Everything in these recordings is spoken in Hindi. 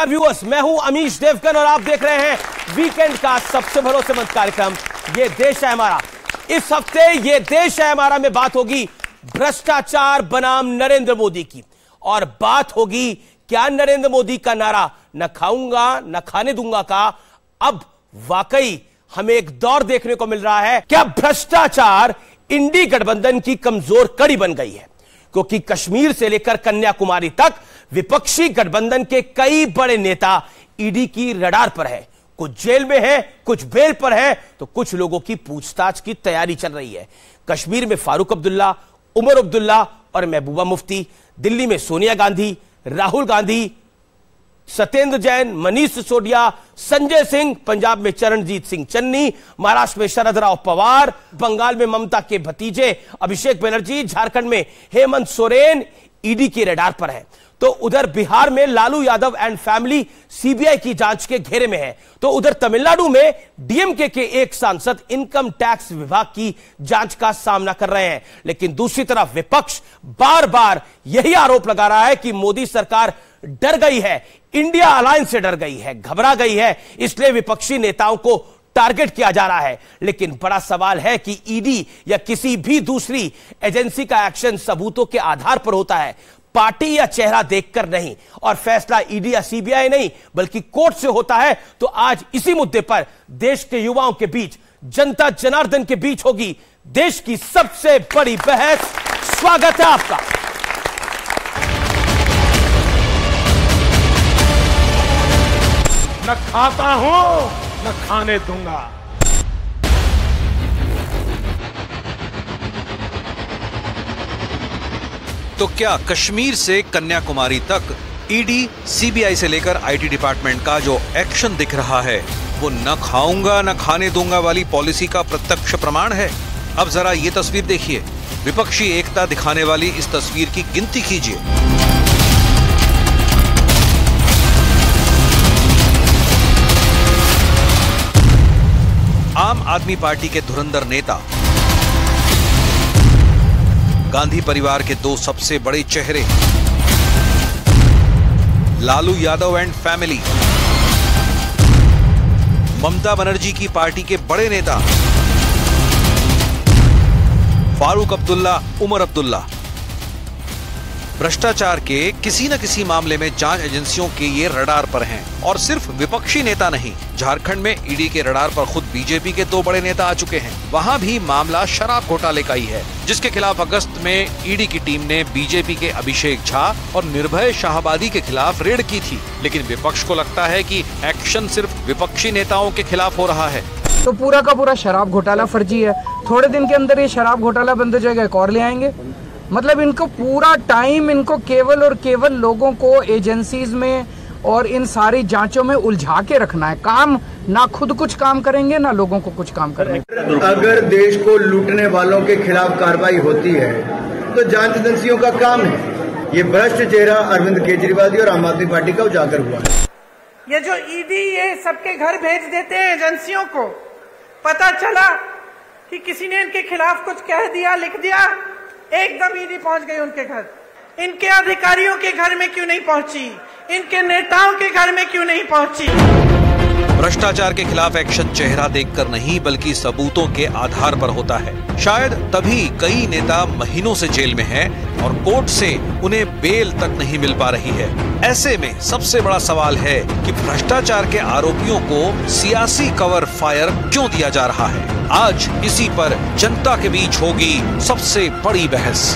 व्यूअर्स, मैं हूं अमीश देवगन और आप देख रहे हैं वीकेंड का सबसे भरोसेमंद कार्यक्रम ये देश है हमारा। इस हफ्ते ये देश है हमारा में बात होगी भ्रष्टाचार बनाम नरेंद्र मोदी की, और बात होगी क्या नरेंद्र मोदी का नारा न खाऊंगा न खाने दूंगा का अब वाकई हमें एक दौर देखने को मिल रहा है। क्या भ्रष्टाचार इंडी गठबंधन की कमजोर कड़ी बन गई है? क्योंकि कश्मीर से लेकर कन्याकुमारी तक विपक्षी गठबंधन के कई बड़े नेता ईडी की रडार पर है। कुछ जेल में है, कुछ बेल पर है, तो कुछ लोगों की पूछताछ की तैयारी चल रही है। कश्मीर में फारूक अब्दुल्ला, उमर अब्दुल्ला और महबूबा मुफ्ती, दिल्ली में सोनिया गांधी, राहुल गांधी, सत्येंद्र जैन, मनीष सिसोदिया, संजय सिंह, पंजाब में चरणजीत सिंह चन्नी, महाराष्ट्र में शरद राव पवार, बंगाल में ममता के भतीजे अभिषेक बनर्जी, झारखंड में हेमंत सोरेन ईडी के रडार पर है। तो उधर बिहार में Lalu Yadav and family CBI की जांच के घेरे में है। तो उधर तमिलनाडु में डीएमके के एक सांसद इनकम टैक्स विभाग की जांच का सामना कर रहे हैं। लेकिन दूसरी तरफ विपक्ष बार बार यही आरोप लगा रहा है कि मोदी सरकार डर गई है, इंडिया अलायंस से डर गई है, घबरा गई है, इसलिए विपक्षी नेताओं को टारगेट किया जा रहा है। लेकिन बड़ा सवाल है कि ईडी या किसी भी दूसरी एजेंसी का एक्शन सबूतों के आधार पर होता है, पार्टी या चेहरा देखकर नहीं, और फैसला ईडी या सीबीआई नहीं बल्कि कोर्ट से होता है। तो आज इसी मुद्दे पर देश के युवाओं के बीच, जनता जनार्दन के बीच होगी देश की सबसे बड़ी बहस। स्वागत है आपका। न खाता हूं न खाने दूंगा। तो क्या कश्मीर से कन्याकुमारी तक ईडी, सीबीआई से लेकर आईटी डिपार्टमेंट का जो एक्शन दिख रहा है वो न खाऊंगा न खाने दूंगा वाली पॉलिसी का प्रत्यक्ष प्रमाण है? अब जरा ये तस्वीर देखिए, विपक्षी एकता दिखाने वाली इस तस्वीर की गिनती कीजिए। आम आदमी पार्टी के धुरंधर नेता, गांधी परिवार के दो सबसे बड़े चेहरे, लालू यादव एंड फैमिली, ममता बनर्जी की पार्टी के बड़े नेता फारूक अब्दुल्ला, उमर अब्दुल्ला, भ्रष्टाचार के किसी न किसी मामले में जांच एजेंसियों के ये रडार पर हैं। और सिर्फ विपक्षी नेता नहीं, झारखंड में ईडी के रडार पर खुद बीजेपी के दो बड़े नेता आ चुके हैं। वहां भी मामला शराब घोटाले का ही है, जिसके खिलाफ अगस्त में ईडी की टीम ने बीजेपी के अभिषेक झा और निर्भय शाहबादी के खिलाफ रेड की थी। लेकिन विपक्ष को लगता है कि एक्शन सिर्फ विपक्षी नेताओं के खिलाफ हो रहा है। तो पूरा का पूरा शराब घोटाला फर्जी है। थोड़े दिन के अंदर ये शराब घोटाला बंद हो जाएगा, एक और ले आएंगे। मतलब इनको पूरा टाइम इनको केवल और केवल लोगों को एजेंसीज में और इन सारी जांचों में उलझा के रखना है। काम ना खुद कुछ काम करेंगे ना लोगों को कुछ काम करने। अगर देश को लूटने वालों के खिलाफ कार्रवाई होती है तो जांच एजेंसियों का काम है। ये भ्रष्ट चेहरा अरविंद केजरीवाल और आम आदमी पार्टी का उजागर हुआ है। ये जो ईडी ये सबके घर भेज देते हैं एजेंसियों को, पता चला कि किसी ने इनके खिलाफ कुछ कह दिया, लिख दिया, एकदम ईडी पहुंच गई उनके घर। इनके अधिकारियों के घर में क्यों नहीं पहुंची? इनके नेताओं के घर में क्यों नहीं पहुंची? भ्रष्टाचार के खिलाफ एक्शन चेहरा देखकर नहीं बल्कि सबूतों के आधार पर होता है। शायद तभी कई नेता महीनों से जेल में हैं और कोर्ट से उन्हें बेल तक नहीं मिल पा रही है। ऐसे में सबसे बड़ा सवाल है कि भ्रष्टाचार के आरोपियों को सियासी कवर फायर क्यों दिया जा रहा है? आज इसी पर जनता के बीच होगी सबसे बड़ी बहस।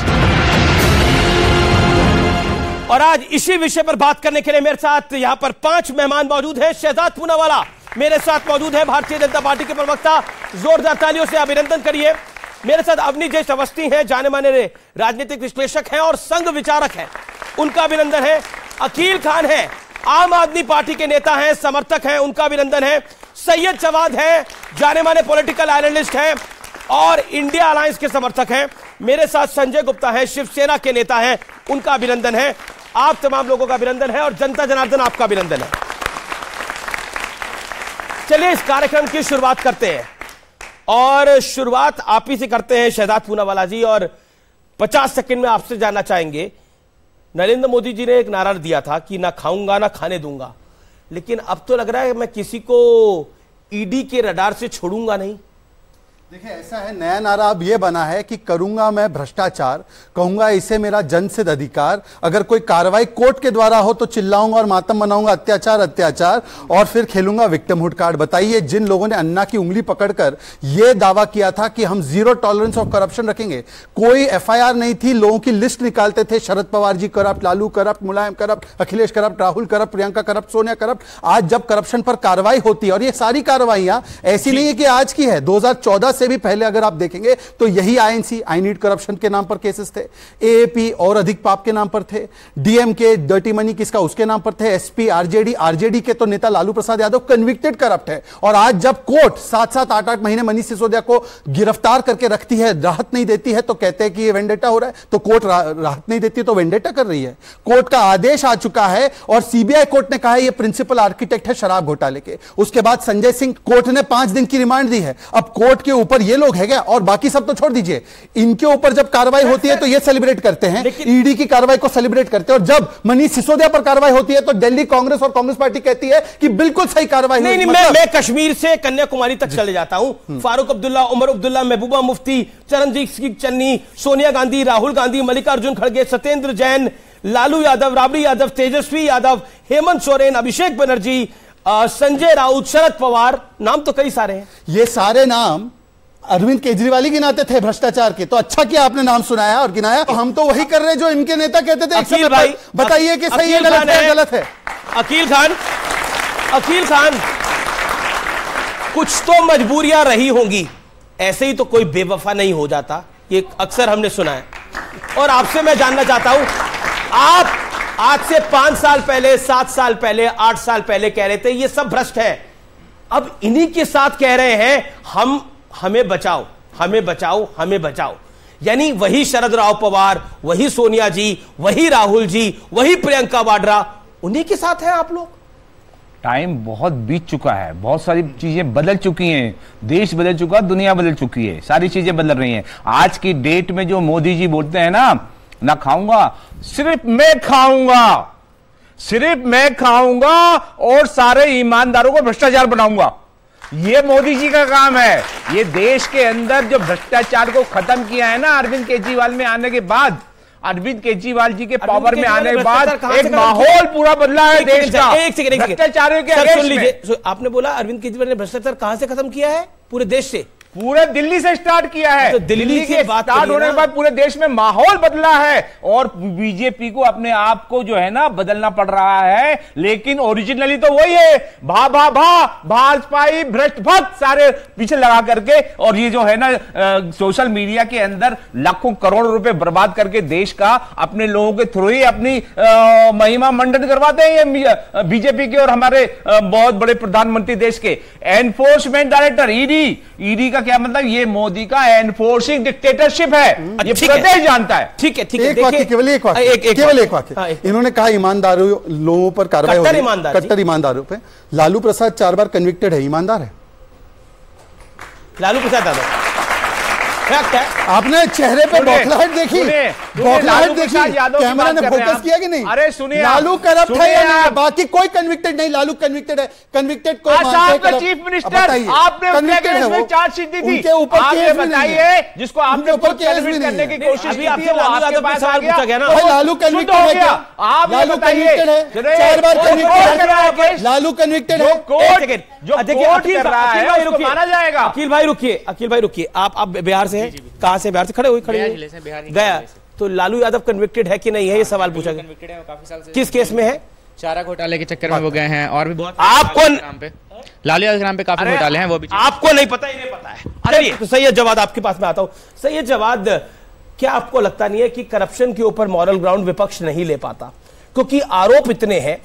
और आज इसी विषय पर बात करने के लिए मेरे साथ यहां पर 5 मेहमान मौजूद हैं। शहजाद पूनावाला मेरे साथ मौजूद है, भारतीय जनता पार्टी के प्रवक्ता, जोरदार तालियों से अभिनंदन करिए। मेरे साथ अवनीश अवस्थी हैं, जाने माने राजनीतिक विश्लेषक हैं और संघ विचारक हैं, उनका अभिनंदन है। अकील खान है, आम आदमी पार्टी के नेता हैं, समर्थक हैं, उनका अभिनंदन है। सैयद जवाद है, जाने माने पॉलिटिकल एनालिस्ट हैं और इंडिया अलायंस के समर्थक हैं। मेरे साथ संजय गुप्ता है, शिवसेना के नेता हैं, उनका अभिनंदन है। आप तमाम लोगों का अभिनंदन है और जनता जनार्दन आपका अभिनंदन है। चलिए इस कार्यक्रम की शुरुआत करते हैं और शुरुआत आप ही से करते हैं शहजाद पूनावाला जी। और 50 सेकंड में आपसे जानना चाहेंगे, नरेंद्र मोदी जी ने एक नारा दिया था कि ना खाऊंगा ना खाने दूंगा, लेकिन अब तो लग रहा है मैं किसी को ईडी के रडार से छोड़ूंगा नहीं। देखिए, ऐसा है, नया नारा अब यह बना है कि करूंगा मैं भ्रष्टाचार, कहूंगा इसे मेरा जनसिद्ध अधिकार, अगर कोई कार्रवाई कोर्ट के द्वारा हो तो चिल्लाऊंगा और मातम मनाऊंगा अत्याचार अत्याचार, और फिर खेलूंगा विक्टिमहुड कार्ड। बताइए, जिन लोगों ने अन्ना की उंगली पकड़कर यह दावा किया था कि हम जीरो टॉलरेंस ऑफ करप्शन रखेंगे, कोई एफआईआर नहीं थी, लोगों की लिस्ट निकालते थे, Sharad Pawar ji corrupt, Lalu corrupt, Mulayam corrupt, Akhilesh corrupt, Rahul corrupt, Priyanka corrupt, Sonia corrupt. आज जब करप्शन पर कार्रवाई होती है, और ये सारी कार्रवाइयां ऐसी नहीं है कि आज की है, 2014 से भी पहले अगर आप देखेंगे तो यही आईएनसी, आई नीड करप्शन के नाम पर केसेस थे, एएपी और अधिक पाप के नाम पर थे, डीएमके डर्टी मनी किसका उसके नाम पर थे, एसपी, आरजेडी के तो नेता लालू प्रसाद यादव कन्विक्टेड करप्ट है। और आज जब कोर्ट 7-7, 8-8 महीने मनीष सिसोदिया को गिरफ्तार करके रखती है, राहत नहीं देती है, तो कहते हैं कि ये वेंडेटा हो रहा है, तो कोर्ट राहत नहीं देती तो वेंडेटा कर रही है। कोर्ट का आदेश आ चुका है और सीबीआई कोर्ट ने कहा है ये प्रिंसिपल आर्किटेक्ट है शराब घोटाले के। उसके बाद संजय सिंह, कोर्ट ने 5 दिन की रिमांड दी है। अब कोर्ट के ऊपर ये लोग है क्या, और बाकी सब तो छोड़ दीजिए, इनके ऊपर जब कार्रवाई होती है तो ये सेलिब्रेट करते हैं, ईडी की कार्रवाई को सेलिब्रेट करते हैं, और जब मनीष सिसोदिया पर कार्रवाई होती है तो दिल्ली कांग्रेस और कांग्रेस पार्टी कहती है कि बिल्कुल सही कार्रवाई। नहीं, मैं कश्मीर से कन्याकुमारी तक चले जाता हूं। फारूक अब्दुल्ला, उमर अब्दुल्ला, महबूबा मुफ्ती, चरणजीत सिंह चन्नी, सोनिया गांधी, राहुल गांधी, मल्लिकार्जुन खड़गे, सत्येंद्र जैन, लालू यादव, राबड़ी यादव, तेजस्वी यादव, हेमंत सोरेन, अभिषेक बनर्जी, संजय राउत, शरद पवार, नाम तो कई सारे हैं। ये सारे नाम अरविंद केजरीवाल ही गिनाते थे भ्रष्टाचार के, तो अच्छा किया आपने नाम सुनाया और गिनाया। तो हम तो वही कर रहे हैं जो इनके नेता कहते थे। अकील भाई, बताइए कि सही है गलत है। अकील खान, कुछ तो मजबूरियां रही होंगी, ऐसे ही तो कोई बेवफा नहीं हो जाता, ये अक्सर हमने सुना है। और आपसे मैं जानना चाहता हूं, आप आज से 5 साल पहले, 7 साल पहले, 8 साल पहले कह रहे थे ये सब भ्रष्ट है, अब इन्हीं के साथ कह रहे हैं हमें बचाओ, हमें बचाओ, हमें बचाओ। यानी वही शरद राव पवार, वही सोनिया जी, वही राहुल जी, वही प्रियंका वाड्रा, उन्हीं के साथ हैं आप लोग। टाइम बहुत बीत चुका है, बहुत सारी चीजें बदल चुकी हैं, देश बदल चुका, दुनिया बदल चुकी है, सारी चीजें बदल रही हैं। आज की डेट में जो मोदी जी बोलते हैं ना खाऊंगा, सिर्फ मैं खाऊंगा, सिर्फ मैं खाऊंगा और सारे ईमानदारों को भ्रष्टाचार बनाऊंगा, ये मोदी जी का काम है। ये देश के अंदर जो भ्रष्टाचार को खत्म किया है ना अरविंद केजरीवाल में आने के बाद, अरविंद केजरीवाल जी के पावर में आने के बाद एक माहौल पूरा बदला है देश का भ्रष्टाचारियों के अगेंस्ट में। आपने बोला अरविंद केजरीवाल ने भ्रष्टाचार कहां से खत्म किया है? पूरे देश से, पूरे दिल्ली से स्टार्ट किया है। तो दिल्ली के स्टार्ट होने के बाद पूरे देश में माहौल बदला है और बीजेपी को अपने आप को जो है ना बदलना पड़ रहा है, लेकिन ओरिजिनली तो वही है, भाजपाई भ्रष्ट भक्त सारे पीछे लगा करके, और ये जो है ना सोशल मीडिया के अंदर लाखों करोड़ों रुपए बर्बाद करके देश का अपने लोगों के थ्रू ही अपनी महिमा मंडन करवाते हैं ये बीजेपी के और हमारे बहुत बड़े प्रधानमंत्री देश के। एनफोर्समेंट डायरेक्टर ईडी का क्या मतलब? ये मोदी का एनफोर्सिंग डिक्टेटरशिप है, ये पूरा देश जानता है। ठीक है, केवल एक वाक्य इन्होंने कहा, ईमानदारों लोगों पर कार्रवाई हो रही है, कट्टर ईमानदारों पे। लालू प्रसाद 4 बार कन्विक्टेड है, ईमानदार है लालू प्रसाद यादव? आपने चेहरे पे बौखलाहट देखी, कैमरा ने फोकस किया कि नहीं? अरे सुनिए, लालू करप्ट है या नहीं? बाकी कोई कन्विक्टेड नहीं, लालू कन्विक्टेड है। कन्विक्टेड को चीफ मिनिस्टर आपने उसमें चार्जशीट दी थी, उनके ऊपर केस बताइए जिसको आपने ऊपर कन्विक्ट करने की कोशिश की थी, वो आपके पास आ गया ना। लालू कन्विक्टेड है क्या? लालू कन्विक्टेड है, 4 बार कन्विक्टेड है, लालू कन्विक्टेड है। जो कोर्ट कर रहा है उसको माना जाएगा। अखिल भाई रुकिए, आप बिहार से हैं? कहां से? बिहार से खड़े गया तो लालू यादव कन्विक्टेड है कि नहीं है, ये सवाल पूछा गया। कन्विक्टेड है काफी साल से। किस केस में है? चारा घोटाले के चक्कर में वो गए हैं, और भी बहुत आपको नाम पे लालू यादव के नाम पे काफी घोटाले हैं, वो भी आपको नहीं पता, इन्हें पता है। चलिए तो सैयद जवाद आपके पास में आता हूं। सैयद जवाद, क्या आपको लगता नहीं है कि करप्शन के ऊपर मॉरल ग्राउंड विपक्ष नहीं ले पाता? क्योंकि आरोप इतने हैं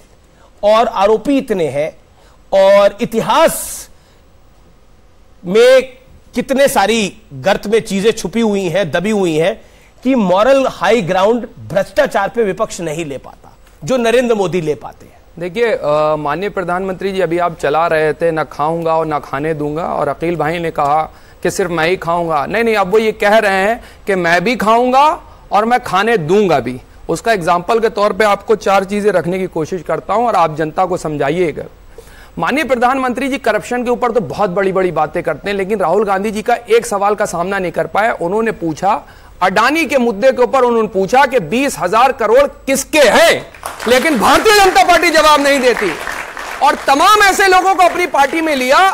और आरोपी इतने हैं और इतिहास में कितने सारी गर्त में चीजें छुपी हुई हैं, दबी हुई हैं, कि मॉरल हाई ग्राउंड भ्रष्टाचार पे विपक्ष नहीं ले पाता जो नरेंद्र मोदी ले पाते हैं। देखिए, माननीय प्रधानमंत्री जी, अभी आप चला रहे थे ना खाऊंगा और ना खाने दूंगा, और अकील भाई ने कहा कि सिर्फ मैं ही खाऊंगा। नहीं, अब वो ये कह रहे हैं कि मैं भी खाऊंगा और मैं खाने दूंगा भी। उसका एग्जाम्पल के तौर पे आपको 4 चीजें रखने की कोशिश करता हूं और आप जनता को समझाइएगा। माननीय प्रधानमंत्री जी करप्शन के ऊपर तो बहुत बड़ी बड़ी बातें करते हैं, लेकिन राहुल गांधी जी का एक सवाल का सामना नहीं कर पाए। उन्होंने पूछा अडानी के मुद्दे के ऊपर, उन्होंने पूछा कि 20,000 करोड़ किसके हैं, लेकिन भारतीय जनता पार्टी जवाब नहीं देती। और तमाम ऐसे लोगों को अपनी पार्टी में लिया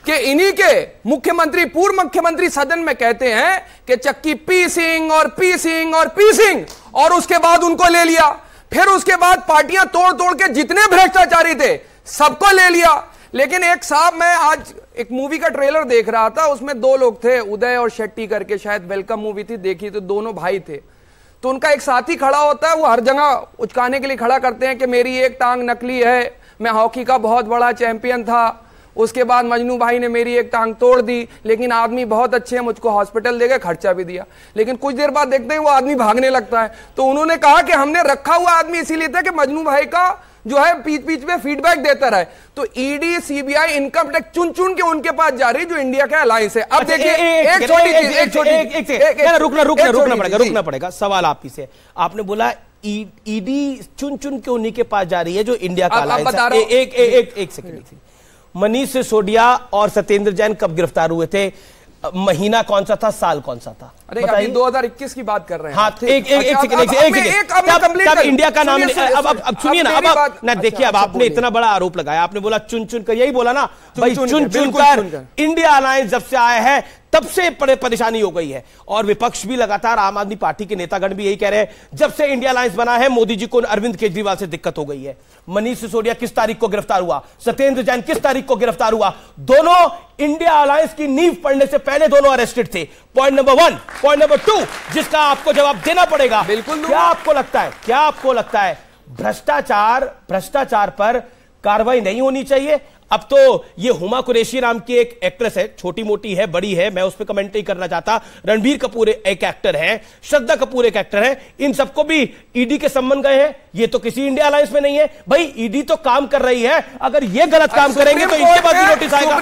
कि इन्हीं के मुख्यमंत्री, पूर्व मुख्यमंत्री सदन में कहते हैं कि चक्की पीसिंग और पीसिंग और पीसिंग, और उसके बाद उनको ले लिया। फिर उसके बाद पार्टियां तोड़ तोड़ के जितने भ्रष्टाचारी थे सबको ले लिया। लेकिन एक साहब, मैं आज एक मूवी का ट्रेलर देख रहा था, उसमें 2 लोग थे, उदय और शेट्टी करके, शायद वेलकम मूवी थी, देखी तो दोनों भाई थे। तो उनका एक साथी खड़ा होता है, वो हर जगह उचकाने के लिए खड़ा करते हैं कि मेरी एक टांग नकली है, मैं हॉकी का बहुत बड़ा चैंपियन था, उसके बाद मजनू भाई ने मेरी एक टांग तोड़ दी, लेकिन आदमी बहुत अच्छे हैं, मुझको हॉस्पिटल दे गए, खर्चा भी दिया। लेकिन कुछ देर बाद देखते हैं वो आदमी भागने लगता है। तो उन्होंने कहा कि हमने रखा हुआ आदमी इसीलिए था कि मजनू भाई का जो है बीच बीच में फीडबैक देता रहे। तो ईडी, सीबीआई, इनकम टैक्स चुन चुन के उनके पास जा रही, जो इंडिया का अलायंस है। अब देखिए रुकना पड़ेगा। सवाल आप ही से, आपने बोला ईडी चुन चुन के उन्हीं के पास जा रही है जो इंडिया का अलायंस है। एक सेकंड, मनीष सिसोदिया और सत्येंद्र जैन कब गिरफ्तार हुए थे? महीना कौन सा था, साल कौन सा था? अरे अभी 2021 की बात कर रहे हैं। हाँ, एक इंडिया का नाम। अब सुनिए ना, अब ना देखिए, अब आपने इतना बड़ा आरोप लगाया, आपने बोला चुन चुन कर, यही बोला ना भाई, चुन चुन कर इंडिया अलायंस जब से आया है तब से परेशानी हो गई है। और विपक्ष भी लगातार, आम आदमी पार्टी के नेतागण भी यही कह रहे हैं, जब से इंडिया अलायंस बना है मोदी जी को अरविंद केजरीवाल से दिक्कत हो गई है। मनीष सिसोदिया किस तारीख को गिरफ्तार हुआ? सत्येंद्र जैन किस तारीख को गिरफ्तार हुआ? दोनों इंडिया अलायंस की नींव पड़ने से पहले दोनों अरेस्टेड थे। Point number 1। पॉइंट नंबर 2, जिसका आपको जवाब देना पड़ेगा। बिल्कुल। क्या आपको लगता है भ्रष्टाचार पर कार्रवाई नहीं होनी चाहिए? अब तो ये हुमा कुरैशी नाम की एक एक्ट्रेस है, छोटी मोटी है, बड़ी है, मैं उस पर कमेंट नहीं करना चाहता। रणबीर कपूर एक एक्टर है, श्रद्धा कपूर एक एक्टर है, इन सबको भी ईडी के संबंध गए हैं। ये तो किसी इंडिया अलायंस में नहीं है। भाई ईडी तो काम कर रही है, अगर ये गलत काम करेंगे तो इनके पास भी नोटिस आएगा।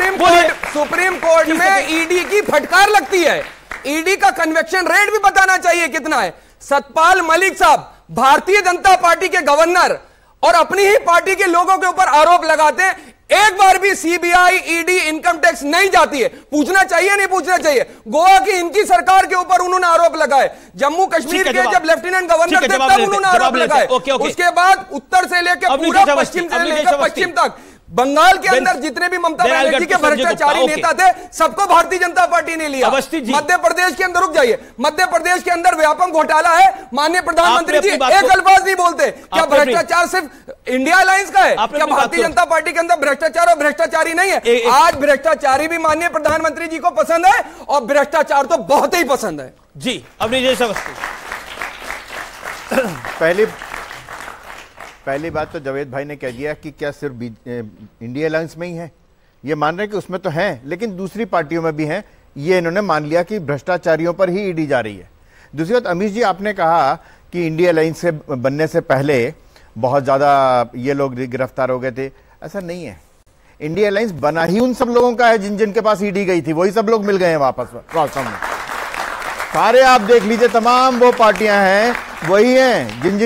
सुप्रीम कोर्ट में ईडी की फटकार लगती है। ईडी का कन्वेक्शन रेट भी बताना चाहिए कितना है। सतपाल मलिक साहब भारतीय जनता पार्टी के गवर्नर और अपनी ही पार्टी के लोगों के ऊपर आरोप लगाते हैं, एक बार भी सीबीआई, ईडी, इनकम टैक्स नहीं जाती है। पूछना चाहिए, नहीं पूछना चाहिए? गोवा की इनकी सरकार के ऊपर उन्होंने आरोप लगाए, जम्मू कश्मीर के जब लेफ्टिनेंट गवर्नर थे तब उन्होंने आरोप लगाए, उसके बाद उत्तर से लेकर पूरा पश्चिम से लेकर पश्चिम तक, बंगाल के अंदर जितने भी ममता बनर्जी के भ्रष्टाचारी नेता थे सबको भारतीय जनता पार्टी ने लिया। मध्य प्रदेश के अंदर, रुक जाइए, मध्य प्रदेश के अंदर व्यापक घोटाला है। माननीय प्रधानमंत्री जी एक अल्फाज नहीं बोलते। क्या भ्रष्टाचार सिर्फ इंडिया अलायंस का है? क्या भारतीय जनता पार्टी के अंदर भ्रष्टाचार और भ्रष्टाचारी नहीं है? आज भ्रष्टाचारी भी माननीय प्रधानमंत्री जी को पसंद है और भ्रष्टाचार तो बहुत ही पसंद है। जी, अवनीश पहली बात तो जावेद भाई ने कह दिया कि क्या सिर्फ इंडिया अलायंस में ही है, ये मान रहे हैं कि उसमें तो हैं, लेकिन दूसरी पार्टियों में भी हैं। ये इन्होंने मान लिया कि भ्रष्टाचारियों पर ही ईडी जा रही है। दूसरी बात, अमीश जी आपने कहा कि इंडिया अलायंस से बनने से पहले बहुत ज़्यादा ये लोग गिरफ्तार हो गए थे। ऐसा नहीं है। इंडिया अलायंस बना ही उन सब लोगों का है जिन जिनके पास ईडी गई थी, वही सब लोग मिल गए हैं वापस वास्तव में। सारे आप देख लीजिए, तमाम वो पार्टियां हैं वही हैं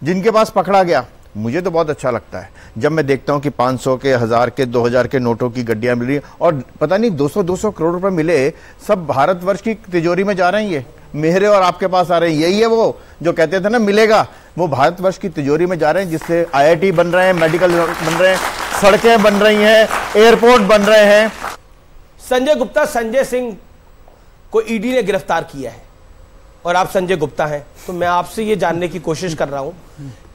जिनके पास पकड़ा गया। मुझे तो बहुत अच्छा लगता है जब मैं देखता हूं कि 500 के, 1000 के, 2000 के नोटों की गड्डियां मिल रही और पता नहीं 200 करोड़ रुपए मिले, सब भारतवर्ष की तिजोरी में जा रहे हैं। ये मेरे और आपके पास आ रहे हैं। यही है वो जो कहते थे ना मिलेगा, वो भारतवर्ष की तिजोरी में जा रहे हैं, जिससे IIT बन रहे हैं, मेडिकल बन रहे हैं, सड़कें बन रही हैं, एयरपोर्ट बन रहे हैं। संजय गुप्ता, संजय सिंह को ईडी ने गिरफ्तार किया है और आप संजय गुप्ता हैं, तो मैं आपसे ये जानने की कोशिश कर रहा हूं,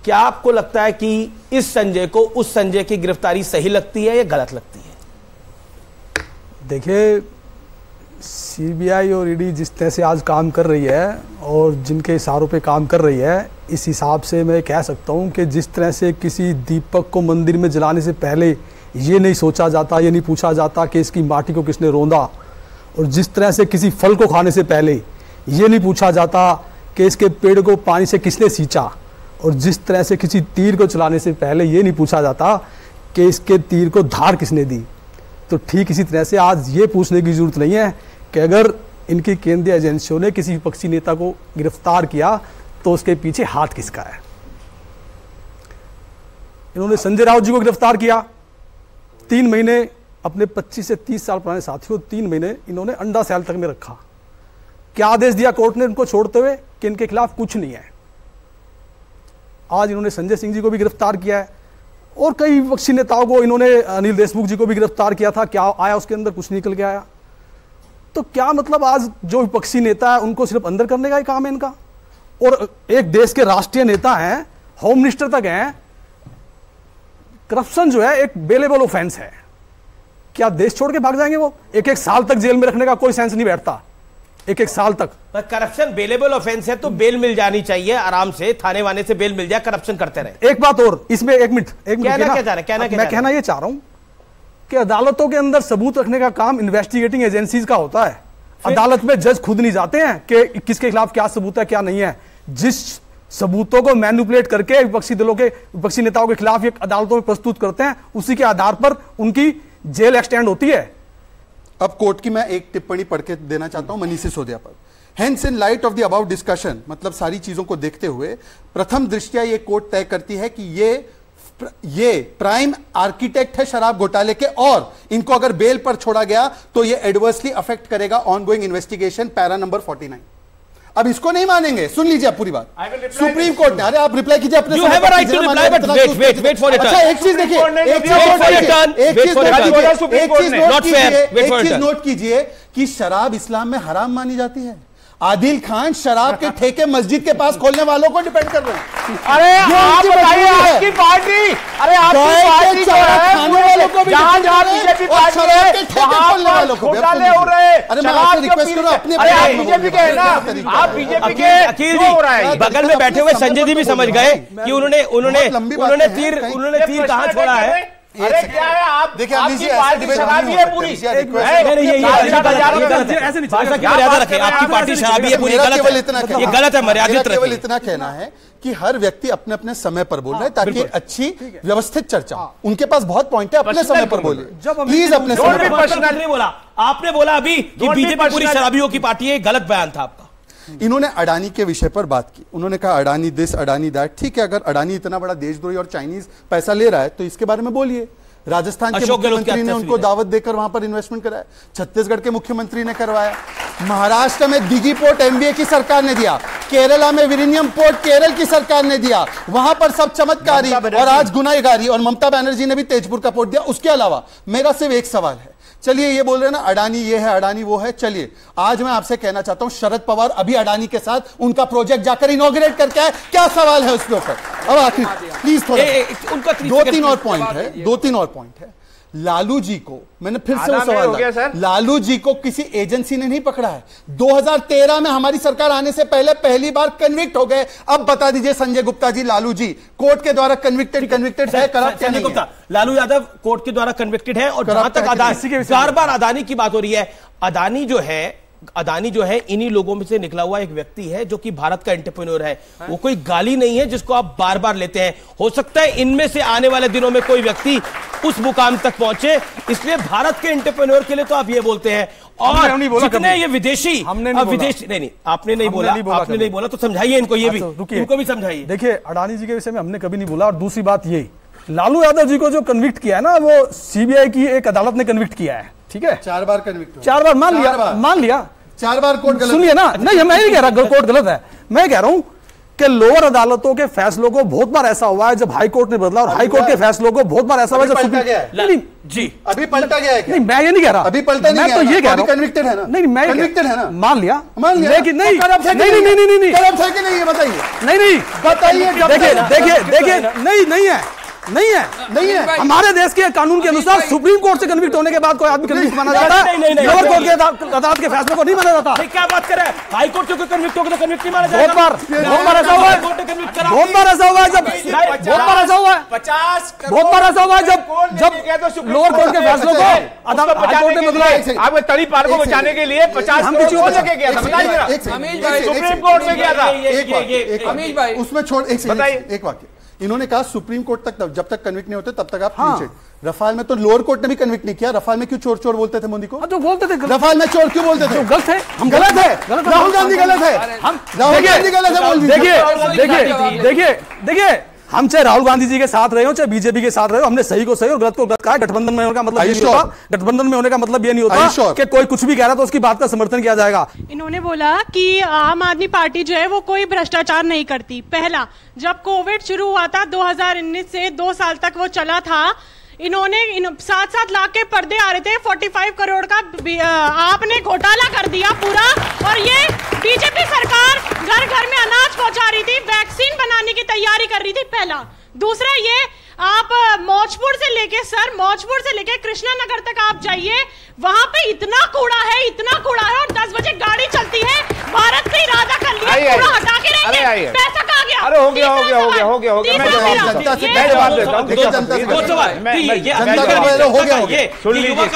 क्या आपको लगता है कि इस संजय को उस संजय की गिरफ्तारी सही लगती है या गलत लगती है? देखिए, सीबीआई और ईडी जिस तरह से आज काम कर रही है और जिनके इशारों पे काम कर रही है, इस हिसाब से मैं कह सकता हूं कि जिस तरह से किसी दीपक को मंदिर में जलाने से पहले ये नहीं सोचा जाता, ये नहीं पूछा जाता कि इसकी माटी को किसने रौंदा, और जिस तरह से किसी फल को खाने से पहले ये नहीं पूछा जाता कि इसके पेड़ को पानी से किसने सींचा, और जिस तरह से किसी तीर को चलाने से पहले ये नहीं पूछा जाता कि इसके तीर को धार किसने दी, तो ठीक इसी तरह से आज ये पूछने की जरूरत नहीं है कि अगर इनकी केंद्रीय एजेंसियों ने किसी विपक्षी नेता को गिरफ्तार किया तो उसके पीछे हाथ किसका है। इन्होंने संजय राउत जी को गिरफ्तार किया, 3 महीने अपने 25 से 30 साल पुराने साथियों 3 महीने इन्होंने अंडा सेल तक में रखा। क्या आदेश दिया कोर्ट ने इनको छोड़ते हुए कि इनके खिलाफ कुछ नहीं है। आज इन्होंने संजय सिंह जी को भी गिरफ्तार किया है और कई विपक्षी नेताओं को, इन्होंने अनिल देशमुख जी को भी गिरफ्तार किया था। क्या आया उसके अंदर? कुछ निकल के आया। तो क्या मतलब आज जो विपक्षी नेता है उनको सिर्फ अंदर करने का ही काम है इनका? और एक देश के राष्ट्रीय नेता हैं, होम मिनिस्टर तक हैं। करप्शन जो है एक बेलेबल ऑफेंस है। क्या देश छोड़ के भाग जाएंगे वो? 1-1 साल तक जेल में रखने का कोई सेंस नहीं बैठता, 1-1 साल तक। करप्शन बेलेबल ऑफेंस है तो बेल मिल जानी चाहिए, आराम से थाने वाने से बेल मिल जाए, करप्शन करते रहे। एक बात और इसमें, एक मिनट मैं कहना ये चाह रहा हूं कि अदालतों के अंदर सबूत रखने का काम इन्वेस्टिगेटिंग एजेंसीज का होता है। अदालत में जज खुद नहीं जाते हैं कि किसके खिलाफ क्या सबूत है क्या नहीं है। जिस सबूतों को मैनिपुलेट करके विपक्षी नेताओं के खिलाफ ये अदालतों में प्रस्तुत करते हैं, उसी के आधार पर उनकी जेल एक्सटेंड होती है। अब कोर्ट की मैं एक टिप्पणी पढ़ के देना चाहता हूं मनीष सिसोदिया पर। Hence in light of the about discussion, मतलब सारी चीजों को देखते हुए प्रथम दृष्टया ये कोर्ट तय करती है कि ये प्राइम आर्किटेक्ट है शराब घोटाले के, और इनको अगर बेल पर छोड़ा गया तो ये एडवर्सली अफेक्ट करेगा ऑनगोइंग इन्वेस्टिगेशन, पैरा नंबर 49। अब इसको नहीं मानेंगे, सुन लीजिए आप पूरी बात। सुप्रीम कोर्ट ने, अरे आप रिप्लाई कीजिए अपने। You have a right to reply, but wait for your turn. अच्छा एक चीज देखिए, एक चीज नोट कीजिए कि शराब इस्लाम में हराम मानी जाती है। आदिल खान शराब के ठेके मस्जिद के पास खोलने वालों को डिपेंड कर रहे हैं। अरे आप बताइए, आपकी पार्टी, अरे आपकी पार्टी जो है खाने वालों को भी जहां बीजेपी पार्टी है खोलने वालों को घोटाले हो रहे हैं। अरे मैं आपसे रिक्वेस्ट करूं अपने, अरे आप बीजेपी के हैं ना, आप बीजेपी के अकील जी बगल में बैठे हुए संजय जी भी समझ गए कि उन्होंने तीर कहां छोड़ा है। अरे क्या है आप, देखिए आपकी पार्टी शराबी है पूरी। मर्यादा रखें, आपकी पार्टी शराबी है पूरी, गलत है, ये गलत है, मर्यादित रखें। केवल इतना कहना है कि हर व्यक्ति अपने अपने समय पर बोल रहे हैं ताकि अच्छी व्यवस्थित चर्चा। उनके पास बहुत पॉइंट है, अपने समय पर बोले प्लीज, अपने समय पर। नहीं बोला आपने, बोला अभी कि बीजेपी पूरी शराबियों की पार्टी है, गलत बयान था आपका। इन्होंने अडानी के विषय पर बात की। उन्होंने कहा अडानी दिस अडानी दैट। ठीक है, अगर अडानी इतना बड़ा देशद्रोही और चाइनीज पैसा ले रहा है तो इसके बारे में बोलिए। राजस्थान के मुख्यमंत्री ने उनको दावत देकर वहां पर इन्वेस्टमेंट कराया, छत्तीसगढ़ के मुख्यमंत्री ने करवाया, महाराष्ट्र में दिघी पोर्ट एमबीए की सरकार ने दिया, केरला में विरिनियम पोर्ट केरल की सरकार ने दिया, वहां पर सब चमत्कारी और आज गुनाहगारी, और ममता बनर्जी ने भी तेजपुर का पोर्ट दिया। उसके अलावा मेरा सिर्फ एक सवाल है, चलिए ये बोल रहे हैं ना अडानी ये है अडानी वो है, चलिए आज मैं आपसे कहना चाहता हूं शरद पवार अभी अडानी के साथ उनका प्रोजेक्ट जाकर इनॉग्रेट करके आए, क्या सवाल है उसके ऊपर? अब आखिर प्लीज थोड़ा उनका 2-3 और पॉइंट है। लालू जी को मैंने फिर से वो सवाल, लालू जी को किसी एजेंसी ने नहीं पकड़ा है। 2013 में हमारी सरकार आने से पहले पहली बार कन्विक्ट हो गए। अब बता दीजिए संजय गुप्ता जी, लालू जी कोर्ट के द्वारा कन्विक्टेड है, करप्ट नहीं है? लालू यादव कोर्ट के द्वारा कन्विक्टेड है। और जहां तक बार अदानी की बात हो रही है, अदानी जो है इन्हीं लोगों में से निकला हुआ एक व्यक्ति है जो कि भारत का एंटरप्रेन्योर है। वो कोई गाली नहीं है जिसको आप बार बार लेते हैं। हो सकता है इनमें से आने वाले दिनों में कोई व्यक्ति उस मुकाम तक पहुंचे, इसलिए भारत के एंटरप्रेन्योर के लिए तो आप ये बोलते हैं। और जितने ये विदेशी नहीं आपने नहीं बोला तो समझाइए इनको, ये भी इनको भी समझाइए। देखिए अडानी जी के विषय में हमने कभी नहीं बोला। और दूसरी बात यही, लालू यादव जी को जो कन्विक्ट किया है ना, वो सीबीआई की एक अदालत ने कन्विक्ट किया है। ठीक है, 4 बार कन्विक्ट, 4 बार मान लिया 4 बार कोर्ट गलत। सुनिए ना, नहीं मैं नहीं कह रहा कोर्ट गलत है, मैं कह रहा हूं कि लोअर अदालतों के फैसलों को बहुत बार ऐसा हुआ है जब हाई कोर्ट ने बदला, और हाई कोर्ट के फैसलों को बहुत बार ऐसा हुआ जब पलटा गया है। नहीं जी अभी पलटा गया है। नहीं मैं ये नहीं कह रहा, अभी पलटा नहीं गया, मैं तो ये कह रहा हूं कन्विक्टेड है ना। नहीं मैं कन्विक्टेड है ना, मान लिया लेकिन नहीं करप्ट है कि नहीं ये बताइए। नहीं बताइए, देखिए नहीं है। हमारे देश के कानून के अनुसार सुप्रीम कोर्ट से कन्विक्ट होने के बाद कोई आदमी कन्विक्ट माना जाता है, लोअर कोर्ट के अदालत के फैसले को नहीं माना जाता। क्या बात कर रहे हैं, हाई कोर्ट से कन्विक्ट होकर कन्विक्ट नहीं माना जाएगा? बहुत बार ऐसा हुआ है जब बहुत बार ऐसा हुआ है जब लोअर कोर्ट के फैसलों को अदालत कोर्ट ने बदला। आपके तड़ी पार को बचाने के लिए 50 करोड़ लेके गया था, सुप्रीम कोर्ट में गया था। अमीश भाई उसमें छोड़ एक वाक्य, इन्होंने कहा सुप्रीम कोर्ट तक जब तक कन्विक्ट नहीं होते तब तक आप रफाल में तो लोअर कोर्ट ने भी कन्विक्ट नहीं किया। रफाल में क्यों चोर चोर बोलते थे मोदी को? तो बोलते थे रफाल में चोर क्यों बोलते थे? गलत है, हम गलत है, राहुल गांधी गलत है, हम राहुल गांधी गलत है। देखिए हम चाहे राहुल गांधी जी के साथ रहे हो चाहे बीजेपी के साथ रहे हो, हमने सही को सही और गलत को गलत कहा। गठबंधन में होने का मतलब ये नहीं होता, गठबंधन में होने का मतलब ये नहीं होता कि कोई कुछ भी कह रहा तो उसकी बात का समर्थन किया जाएगा। इन्होंने बोला कि आम आदमी पार्टी जो है वो कोई भ्रष्टाचार नहीं करती। पहला, जब कोविड शुरू हुआ था 2019 से 2 साल तक वो चला था, इन्होंने 7-7 लाख के पर्दे आ रहे थे, 45 करोड़ का आपने घोटाला कर दिया पूरा। और ये बीजेपी सरकार घर घर में अनाज पहुंचा रही थी, वैक्सीन बनाने की तैयारी कर रही थी। पहला। दूसरा, ये आप मौजपुर से लेके कृष्णा नगर तक आप जाइए, वहां पे इतना कूड़ा है और 10 बजे गाड़ी चलती है। भारत का इरादा कर लिया कूड़ा हटा के रहेंगे, पैसा कहाँ गया? अरे हो गया मैं जवाब देता हूं।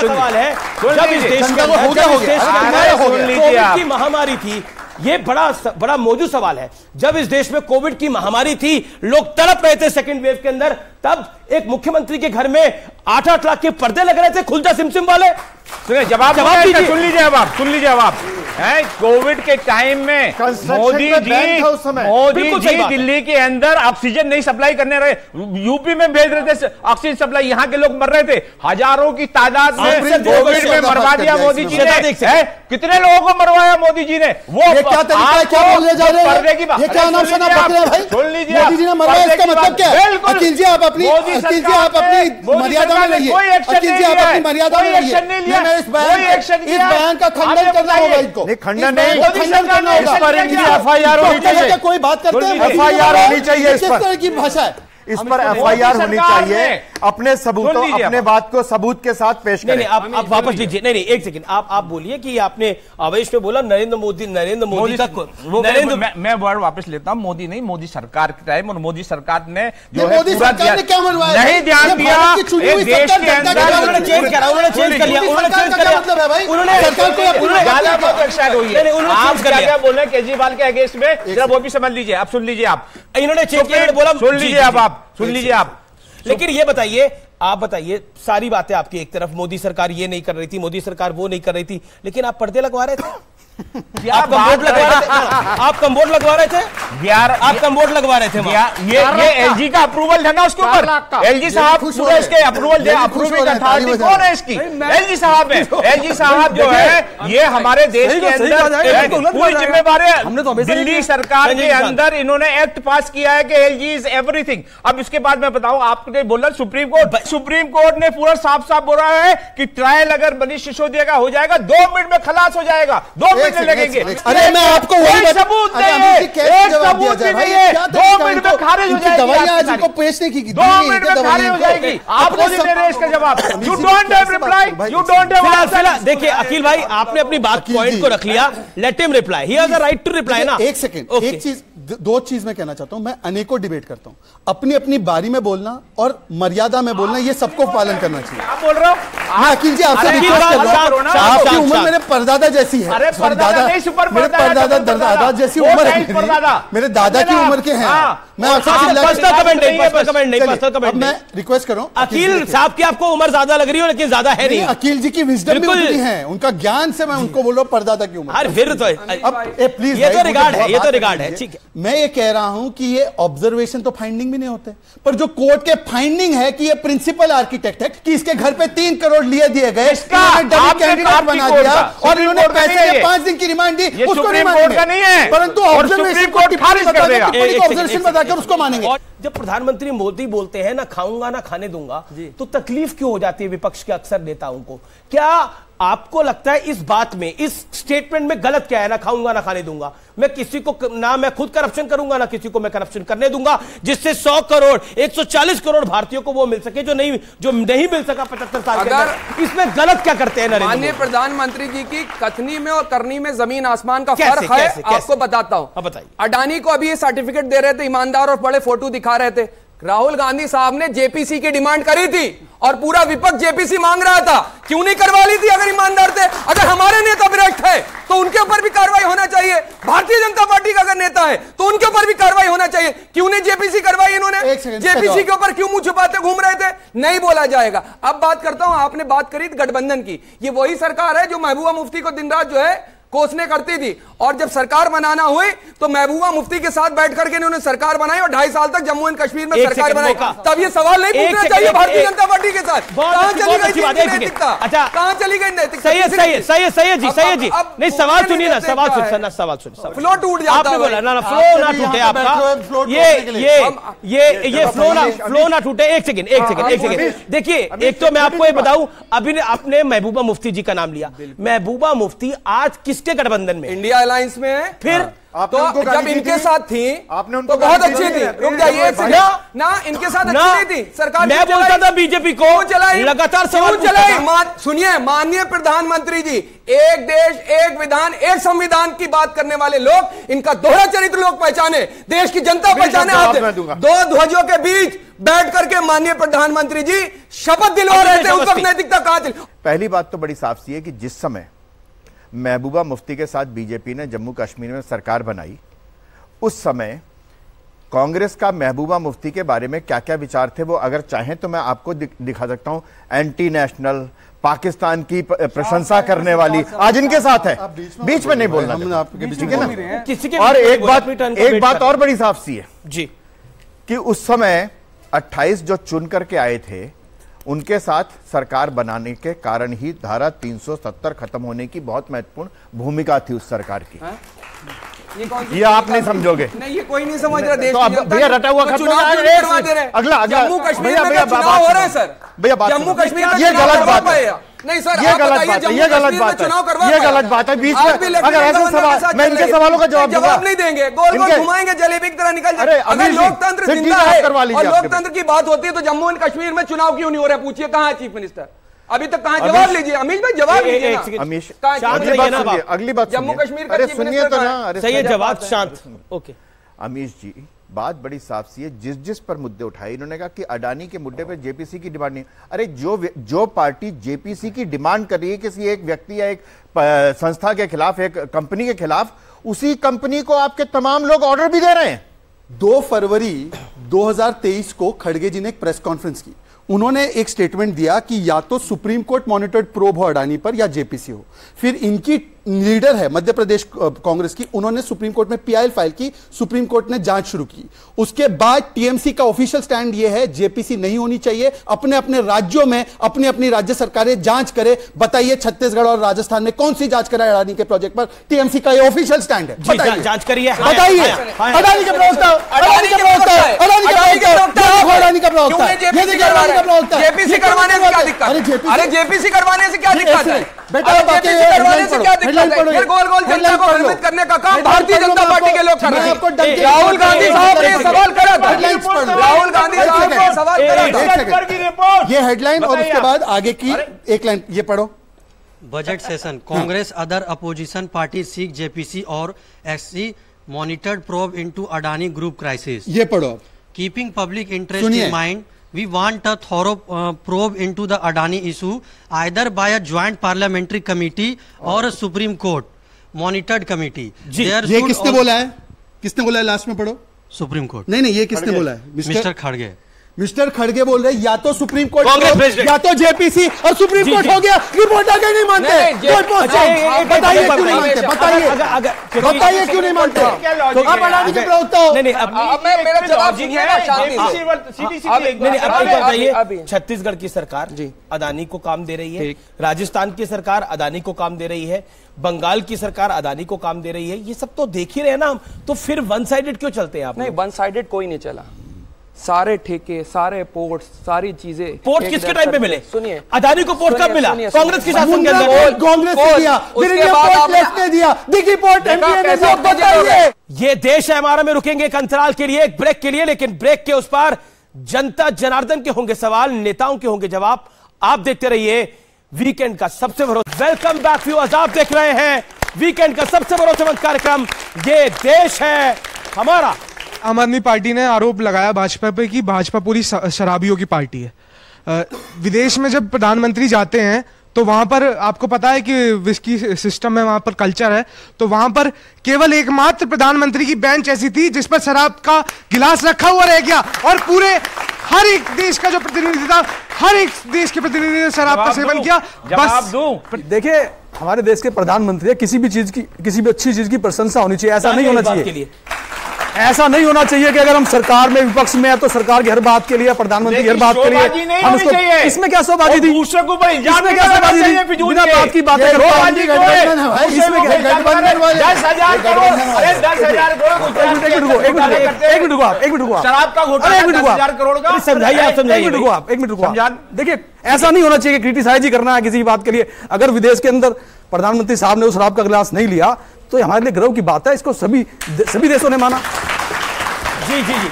सवाल है, जब इस देश में कोविड की महामारी थी, ये बड़ा मौजूद सवाल है। जब इस देश में कोविड की महामारी थी, लोग तड़प रहे थे सेकंड वेव के अंदर, तब एक मुख्यमंत्री के घर में 8-8 लाख के पर्दे लग रहे थे खुलजा सिमसिम वाले। जवाब दीजिए, सुन लीजिए अब आप कोविड के टाइम में मोदी जी दिल्ली के अंदर ऑक्सीजन नहीं सप्लाई करने रहे, यूपी में भेज रहे थे ऑक्सीजन सप्लाई, यहाँ के लोग मर रहे थे, हजारों की तादाद में कोविड में मरवा दिया मोदी जी ने। कितने लोगों को मरवाया मोदी जी ने? वो क्या तरीका है, क्या बोलने जा रहे हैं? ये क्या नाम सुना पकड़े भाई? सुन लीजिए, मोदी जी ने मरवाया, इसका मतलब क्या है? अखिल जी आप अपनी मर्यादा में रहिए, अखिल जी आप अपनी मर्यादा में रहिए। इस बयान का खंडन करना होगा, इनको खंडन नहीं, खंडन करना होगा। एफआईआर होनी चाहिए, कोई बात करते हैं, एफआईआर होनी चाहिए। किस तरह की भाषा है? इस पर एफआईआर होनी चाहिए, अपने सबूतों, अपने बात को सबूत के साथ पेश करें। नहीं, आप वापस लीजिए। नहीं, एक सेकंड, आप बोलिए कि आपने आवेश में बोला नरेंद्र मोदी का मैं वर्ड वापस लेता हूं। मोदी नहीं, मोदी सरकार के टाइम, और मोदी सरकार ने जो मोदी सरकार ने क्या मरवाया? नहीं ध्यान दिया, देश के अंदर उन्होंने चेंज कर लिया। आप क्या बोल रहे हैं केजरीवाल के अगेंस्ट में? जरा वो भी समझ लीजिए, आप सुन लीजिए। आप इन्होंने चेंज किया, बोला सुन लीजिए, आप सुन लीजिए आप। लेकिन ये बताइए, आप बताइए, सारी बातें आपकी एक तरफ, मोदी सरकार ये नहीं कर रही थी, मोदी सरकार वो नहीं कर रही थी, लेकिन आप पर्दे लगवा रहे थे। आप कम्बोर्ड लगवा रहे थे, आप कम्बोर्ड लगवा रहे थे यार, आप कम्बोर्ड लगवा रहे थे। ये एलजी का अप्रूवल है ना उसके ऊपर। एलजी साहब पूरा इसके अप्रूवल दे, अप्रूविंग अथॉरिटी कौन है इसकी? एलजी साहब है। एलजी साहब जो है ये हमारे देश के अंदर पूरी जिम्मेवार है। दिल्ली सरकार के अंदर इन्होंने एक्ट पास किया है कि एलजी इज एवरीथिंग। अब इसके बाद मैं बताऊं, आपने बोला सुप्रीम कोर्ट ने पूरा साफ साफ बोला है कि ट्रायल अगर मनीष सिसोदिया का हो जाएगा 2 मिनट में खलास हो जाएगा, 2 मिनट लगेंगे। अरे मैं आपको वही सबूत नहीं है, एक सबूत भी नहीं है, 2 मिनट में खारिज हो जाएगी। दवाइयां आज इनको पेश नहीं की, 2 मिनट में खारिज हो जाएगी। आप बोलिए मेरे इसका जवाब। You don't have reply, you don't have answer. देखिए अखिल भाई, आपने अपनी बात पॉइंट को रख लिया, let him reply, he has the right to reply ना। एक सेकंड, एक चीज, 2 चीज मैं कहना चाहता हूं। मैं अनेकों डिबेट करता हूं, अपनी अपनी बारी में बोलना और मर्यादा में बोलना, ये सबको पालन करना चाहिए। आप बोल रहे हो? अखिल जी आपसे रिक्वेस्ट कर रहा हूं, आपकी उम्र मेरे परदादा जैसी है। अरे परदादा नहीं, सुपर मेरे परदादा दादा जैसी उम्र है, मेरे दादा की उम्र के हैं। मैं आपसे मैं रिक्वेस्ट कर रहा हूं, अखिल साहब की आपको उम्र ज्यादा लग रही हो, लेकिन ज्यादा है नहीं। अखिल जी की विजडम भी उतनी है, उनका ज्ञान से मैं उनको बोल रहा हूं परदादा की उम्र। अरे फिर तो अब प्लीज, ये तो रिगार्ड है, ये तो रिगार्ड है, ठीक है। मैं ये कह रहा हूं कि ये ऑब्जर्वेशन तो फाइंडिंग भी नहीं होते, पर जो कोर्ट के फाइंडिंग है कि ये प्रिंसिपल आर्किटेक्ट है, कि इसके घर पे 3 करोड़ लिए दिए गए, कैंडिडेट बना दिया और इन्होंने पैसे 5 दिन की रिमांड दी, उसको नहीं मानेंगे, परंतु ऑब्जर्वेशन को ऑब्जर्वेशन बताकर उसको मानेंगे। जब प्रधानमंत्री मोदी बोलते हैं ना खाऊंगा ना खाने दूंगा, तो तकलीफ क्यों हो जाती है विपक्ष के अक्सर नेताओं को? क्या आपको लगता है इस बात में, इस स्टेटमेंट में गलत क्या है? ना खाऊंगा ना खाने दूंगा, मैं किसी को ना मैं खुद करप्शन करूंगा ना किसी को मैं करप्शन करने दूंगा, जिससे 100 करोड़ 140 करोड़ भारतीयों को वो मिल सके जो नहीं मिल सका 75 साल के अंदर। इसमें गलत क्या करते हैं नरेंद्र माननीय प्रधानमंत्री जी की कथनी में और करनी में जमीन आसमान का फर्क है। आपको बताता हूं, बताइए। अडानी को अभी ये सर्टिफिकेट दे रहे थे, ईमानदार और बड़े फोटो दिखा रहे थे। राहुल गांधी साहब ने जेपीसी की डिमांड करी थी और पूरा विपक्ष जेपीसी मांग रहा था। क्यों नहीं करवा ली थी अगर ईमानदार थे? अगर हमारे नेता विराट थे तो उनके ऊपर भी कार्रवाई होना चाहिए। भारतीय जनता पार्टी का अगर नेता है तो उनके ऊपर भी कार्रवाई होना चाहिए। क्यों नहीं जेपीसी करवाई इन्होंने? जेपीसी के ऊपर क्यों मुंह छुपाते घूम रहे थे? नहीं बोला जाएगा। अब बात करता हूं, आपने बात करी गठबंधन की। ये वही सरकार है जो महबूबा मुफ्ती को दिन रात जो है कोसने करती थी, और जब सरकार बनाना हुई तो महबूबा मुफ्ती के साथ बैठ करके इन्होंने सरकार बनाई और 2.5 साल तक जम्मू एंड कश्मीर में सरकार बनाई। तब ये सवाल नहीं पूछना चाहिए भारतीय जनता पार्टी के साथ। कहां चली गई नैतिकता? अच्छा, कहां चली गई नैतिकता? सही है जी। नहीं, सवाल सुनिए ना, सवाल सुनिए। फ्लो टूट जाता है। आपने बोला ना फ्लो ना टूटे आपका, ये फ्लो ना टूटे। एक सेकंड देखिए, एक तो मैं आपको ये बताऊं, अभी आपने महबूबा मुफ्ती जी का नाम लिया। महबूबा मुफ्ती आज किसके गठबंधन में? इंडिया अलायंस में है। फिर तो जब इनके साथ थी आपने उनको बहुत अच्छी थी। रुक जाइए ना, इनके साथ अच्छी नहीं थी सरकार। मैं बोलता था बीजेपी को लगातार सवाल चलाई। सुनिए माननीय प्रधानमंत्री जी, एक देश एक विधान एक संविधान की बात करने वाले लोग, इनका दोहरा चरित्र लोग पहचाने, देश की जनता पहचाने। दो ध्वजों के बीच बैठ करके माननीय प्रधानमंत्री जी शपथ दिलवा रहे थे, उस वक्त नैतिकता कहां चली? पहली बात तो बड़ी साफ सी है कि जिस समय महबूबा मुफ्ती के साथ बीजेपी ने जम्मू कश्मीर में सरकार बनाई, उस समय कांग्रेस का महबूबा मुफ्ती के बारे में क्या क्या विचार थे, वो अगर चाहें तो मैं आपको दिखा सकता हूं। एंटी नेशनल, पाकिस्तान की प्रशंसा करने वाली, आज इनके साथ है। बीच में नहीं बोलना, ठीक है ना? और एक बात और बड़ी साफ सी है जी, कि उस समय 28 जो चुन करके आए थे, उनके साथ सरकार बनाने के कारण ही धारा 370 खत्म होने की बहुत महत्वपूर्ण भूमिका थी उस सरकार की। ये आप नहीं समझोगे। नहीं, ये कोई नहीं समझ रहा। देश तो भैया रटा हुआ खत्म हो रहा है। अगला जम्मू कश्मीर में चुनाव हो रहे हैं सर। भैया जम्मू कश्मीर में ये गलत बात है। नहीं सर, ये गलत बात है, ये गलत बात है, ये गलत बात है। बीच में अगर ऐसे सवाल, मैं इनके सवालों का जवाब नहीं देंगे, गोल गोल घुमाएंगे, जलेबी की तरह निकल जाए। अगर लोकतंत्र जिंदा है और लोकतंत्र की बात होती है तो जम्मू एंड कश्मीर में चुनाव क्यों नहीं हो रहा? पूछिए कहां है चीफ मिनिस्टर? अभी तक कहां? जवाब लीजिए अमीश भाई, जवाब लीजिए ना। अमीश अगली बात जम्मू कश्मीर का सुनिए तो ना। सही है जवाब, शांत। ओके अमीश जी, बात बड़ी साफ सी है। जिस पर मुद्दे उठाए, इन्होंने कहा कि अडानी के मुद्दे पे जेपीसी की डिमांड नहीं। अरे जो पार्टी जेपीसी की डिमांड कर रही है किसी एक व्यक्ति या एक संस्था के खिलाफ, एक कंपनी के खिलाफ, उसी कंपनी को आपके तमाम लोग ऑर्डर भी दे रहे हैं। 2 फरवरी 2023 को खड़गे जी ने एक प्रेस कॉन्फ्रेंस की। उन्होंने एक स्टेटमेंट दिया कि या तो सुप्रीम कोर्ट मॉनिटर्ड प्रोब हो अडानी पर या जेपीसी हो। फिर इनकी लीडर है मध्य प्रदेश कांग्रेस की, उन्होंने सुप्रीम कोर्ट में पीआईएल फाइल की, सुप्रीम कोर्ट ने जांच शुरू की। उसके बाद टीएमसी का ऑफिशियल स्टैंड यह है जेपीसी नहीं होनी चाहिए। अपने अपने राज्यों में अपनी अपनी राज्य सरकारें जांच करे। बताइए छत्तीसगढ़ और राजस्थान ने कौन सी जांच कराई अडानी के प्रोजेक्ट पर? टीएमसी का यह ऑफिशियल स्टैंड है। बताइए, जांच करिए, बताइए। अडानी का प्रवक्ता, अडानी का प्रवक्ता, अडानी का प्रवक्ता, जेपीसी करवाने से क्या दिक्कत? अरे जेपीसी करवाने से क्या दिक्कत है? बेटा करवाने से क्या दिक्कत है? फिर गोल गोल जनता को भ्रमित करने का काम भारतीय जनता पार्टी के लोग कर रहे हैं। राहुल गांधी साहब ने सवाल करा था। राहुल गांधी साहब ने सवाल करा था। ये हेडलाइन और उसके बाद आगे की एक लाइन ये पढ़ो। Budget session, Congress other opposition party seek JPC और SC monitored probe into Adani group crisis. ये पढ़ो। Keeping public interest in mind, we want a thorough probe into the Adani issue either by a joint parliamentary committee or a Supreme Court monitored committee. ये किसने बोला है? किसने बोला है? लास्ट में पढ़ो। Supreme court. नहीं, ये किसने बोला है? मिस्टर खड़गे। मिस्टर खड़गे बोल रहे या तो सुप्रीम कोर्ट या तो जेपीसी, और सुप्रीम कोर्ट हो गया। रिपोर्ट आगे नहीं मानते। बताइए क्यों नहीं मानते? बताइए क्यों नहीं मानते? आप अडानी के प्रवक्ता हो। बताइए, छत्तीसगढ़ की सरकार अडानी को काम दे रही है, राजस्थान की सरकार अडानी को काम दे रही है, बंगाल की सरकार अडानी को काम दे रही है। ये सब तो देख ही रहे ना हम, तो फिर वन साइडेड क्यों चलते हैं आप? नहीं, वन साइडेड कोई नहीं चला। सारे ठेके, सारे पोर्ट, सारी चीजें। पोर्ट किसके टाइम पे मिले? सुनिए, अडानी को पोर्ट कब मिला? कांग्रेस के शासन के अंदर कांग्रेस ने दिया, फिर इंडिया पोर्ट ने दिया, दिल्ली पोर्ट एमपीए ने दिया। बताइए, ये देश है हमारा में रुकेंगे एक अंतराल के लिए, एक ब्रेक के लिए, लेकिन ब्रेक के उस पार जनता जनार्दन के होंगे सवाल, नेताओं के होंगे जवाब। आप देखते रहिए वीकेंड का सबसे भरोसेमंद। वेलकम बैक व्यूअर्स, आप देख रहे हैं वीकेंड का सबसे भरोसेमंद कार्यक्रम ये देश है हमारा। आम आदमी पार्टी ने आरोप लगाया भाजपा पे कि भाजपा पूरी शराबियों की पार्टी है। विदेश में जब प्रधानमंत्री जाते हैं तो वहां पर आपको पता है कि विस्की सिस्टम में वहां पर कल्चर है, तो वहां पर केवल एकमात्र प्रधानमंत्री की बेंच ऐसी थी जिस पर शराब का गिलास रखा हुआ रह गया, और पूरे हर एक देश का जो प्रतिनिधि था, हर एक देश के प्रतिनिधि ने शराब का सेवन किया। बस देखिए, हमारे देश के प्रधानमंत्री है, किसी भी चीज की, किसी भी अच्छी चीज की प्रशंसा होनी चाहिए। ऐसा नहीं होना चाहिए, ऐसा नहीं होना चाहिए कि अगर हम सरकार में विपक्ष में है तो सरकार की हर बात के लिए, प्रधानमंत्री की हर बात के लिए हम उसको, इसमें क्या शोबाजी थी, इसमें क्या शोबाजी थी, बिना बात की बातें करते हैं। देखिए, ऐसा नहीं होना चाहिए, क्रिटिसाइज ही करना है किसी बात के लिए। अगर विदेश के अंदर प्रधानमंत्री साहब ने उस शराब का गिलास नहीं लिया तो हमारे लिए गर्व की बात है, इसको सभी देशों ने माना। जी जी जी,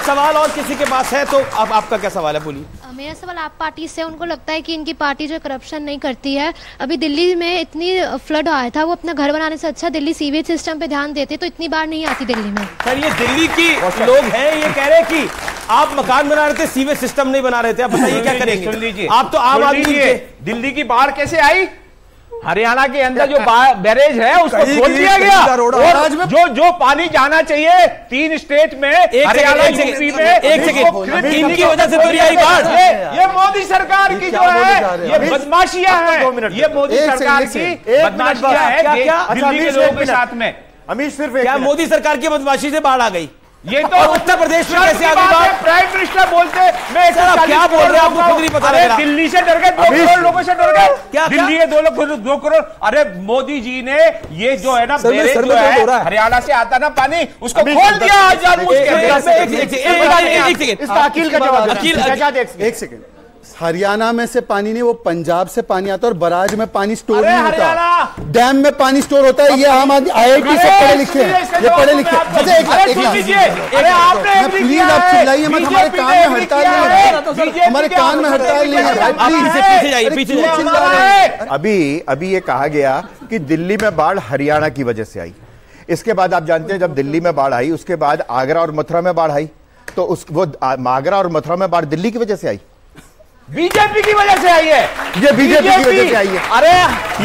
सवाल और किसी के पास है तो अब आपका क्या सवाल है, बोलिए। मेरा सवाल आप पार्टी से, उनको लगता है कि इनकी पार्टी जो करप्शन नहीं करती है। अभी दिल्ली में इतनी फ्लड आया था, वो अपना घर बनाने से अच्छा दिल्ली सीवेज सिस्टम पे ध्यान देते तो इतनी बार नहीं आती दिल्ली में। सर, ये दिल्ली की लोग हैं, ये कह रहे हैं कि आप मकान बना रहे थे, सीवेज सिस्टम नहीं बना रहे थे। आप बताइए क्या करेंगे? आप तो आम आदमी के। दिल्ली की बाढ़ कैसे आई? हरियाणा के अंदर जो बैरेज है उसको खोल दिया गया, और जो पानी जाना चाहिए 3 स्टेट में, हरियाणा, यूपी में, एक सेकंड, इनकी वजह से तो नहीं आई बाढ़। ये मोदी सरकार की जो है ये बदमाशियां हैं, ये मोदी सरकार की बदमाशियां हैं दिल्ली के लोगों के साथ में। अमीश, सिर्फ क्या मोदी सरकार की बदमाशी से बाढ़ आ गई? ये तो उत्तर प्रदेश में कैसे आ गई बाढ़? प्राइम मिनिस्टर बोलते, मैं क्या बोल रहे हैं, आपको खुद नहीं पता लग रहा। दिल्ली से डर गए, 2 करोड़ लोगों से डर गए। क्या दिल्ली के 2 करोड़? अरे मोदी जी ने ये जो है ना बैरेज जो है हरियाणा से आता ना पानी, उसको खोल दिया आज जानबूझ के। इसका अकील का जवाब, एक सेकंड। हरियाणा में से पानी नहीं, वो पंजाब से पानी आता है, और बराज में पानी स्टोर नहीं होता, डैम में पानी स्टोर होता है। ये आम आदमी IIT से पढ़े लिखे हैं, ये पढ़े लिखे। प्लीज आप चिल्लाइए मत, हमारे कान में हड़ताल नहीं है, हमारे कान में हड़ताल नहीं है। अभी ये कहा गया कि दिल्ली में बाढ़ हरियाणा की वजह से आई। इसके बाद आप जानते हैं जब दिल्ली में बाढ़ आई, उसके बाद आगरा और मथुरा में बाढ़ आई, तो वो आगरा और मथुरा में बाढ़ दिल्ली की वजह से आई, बीजेपी की वजह से आई है। ये बीजेपी की वजह से आई है। अरे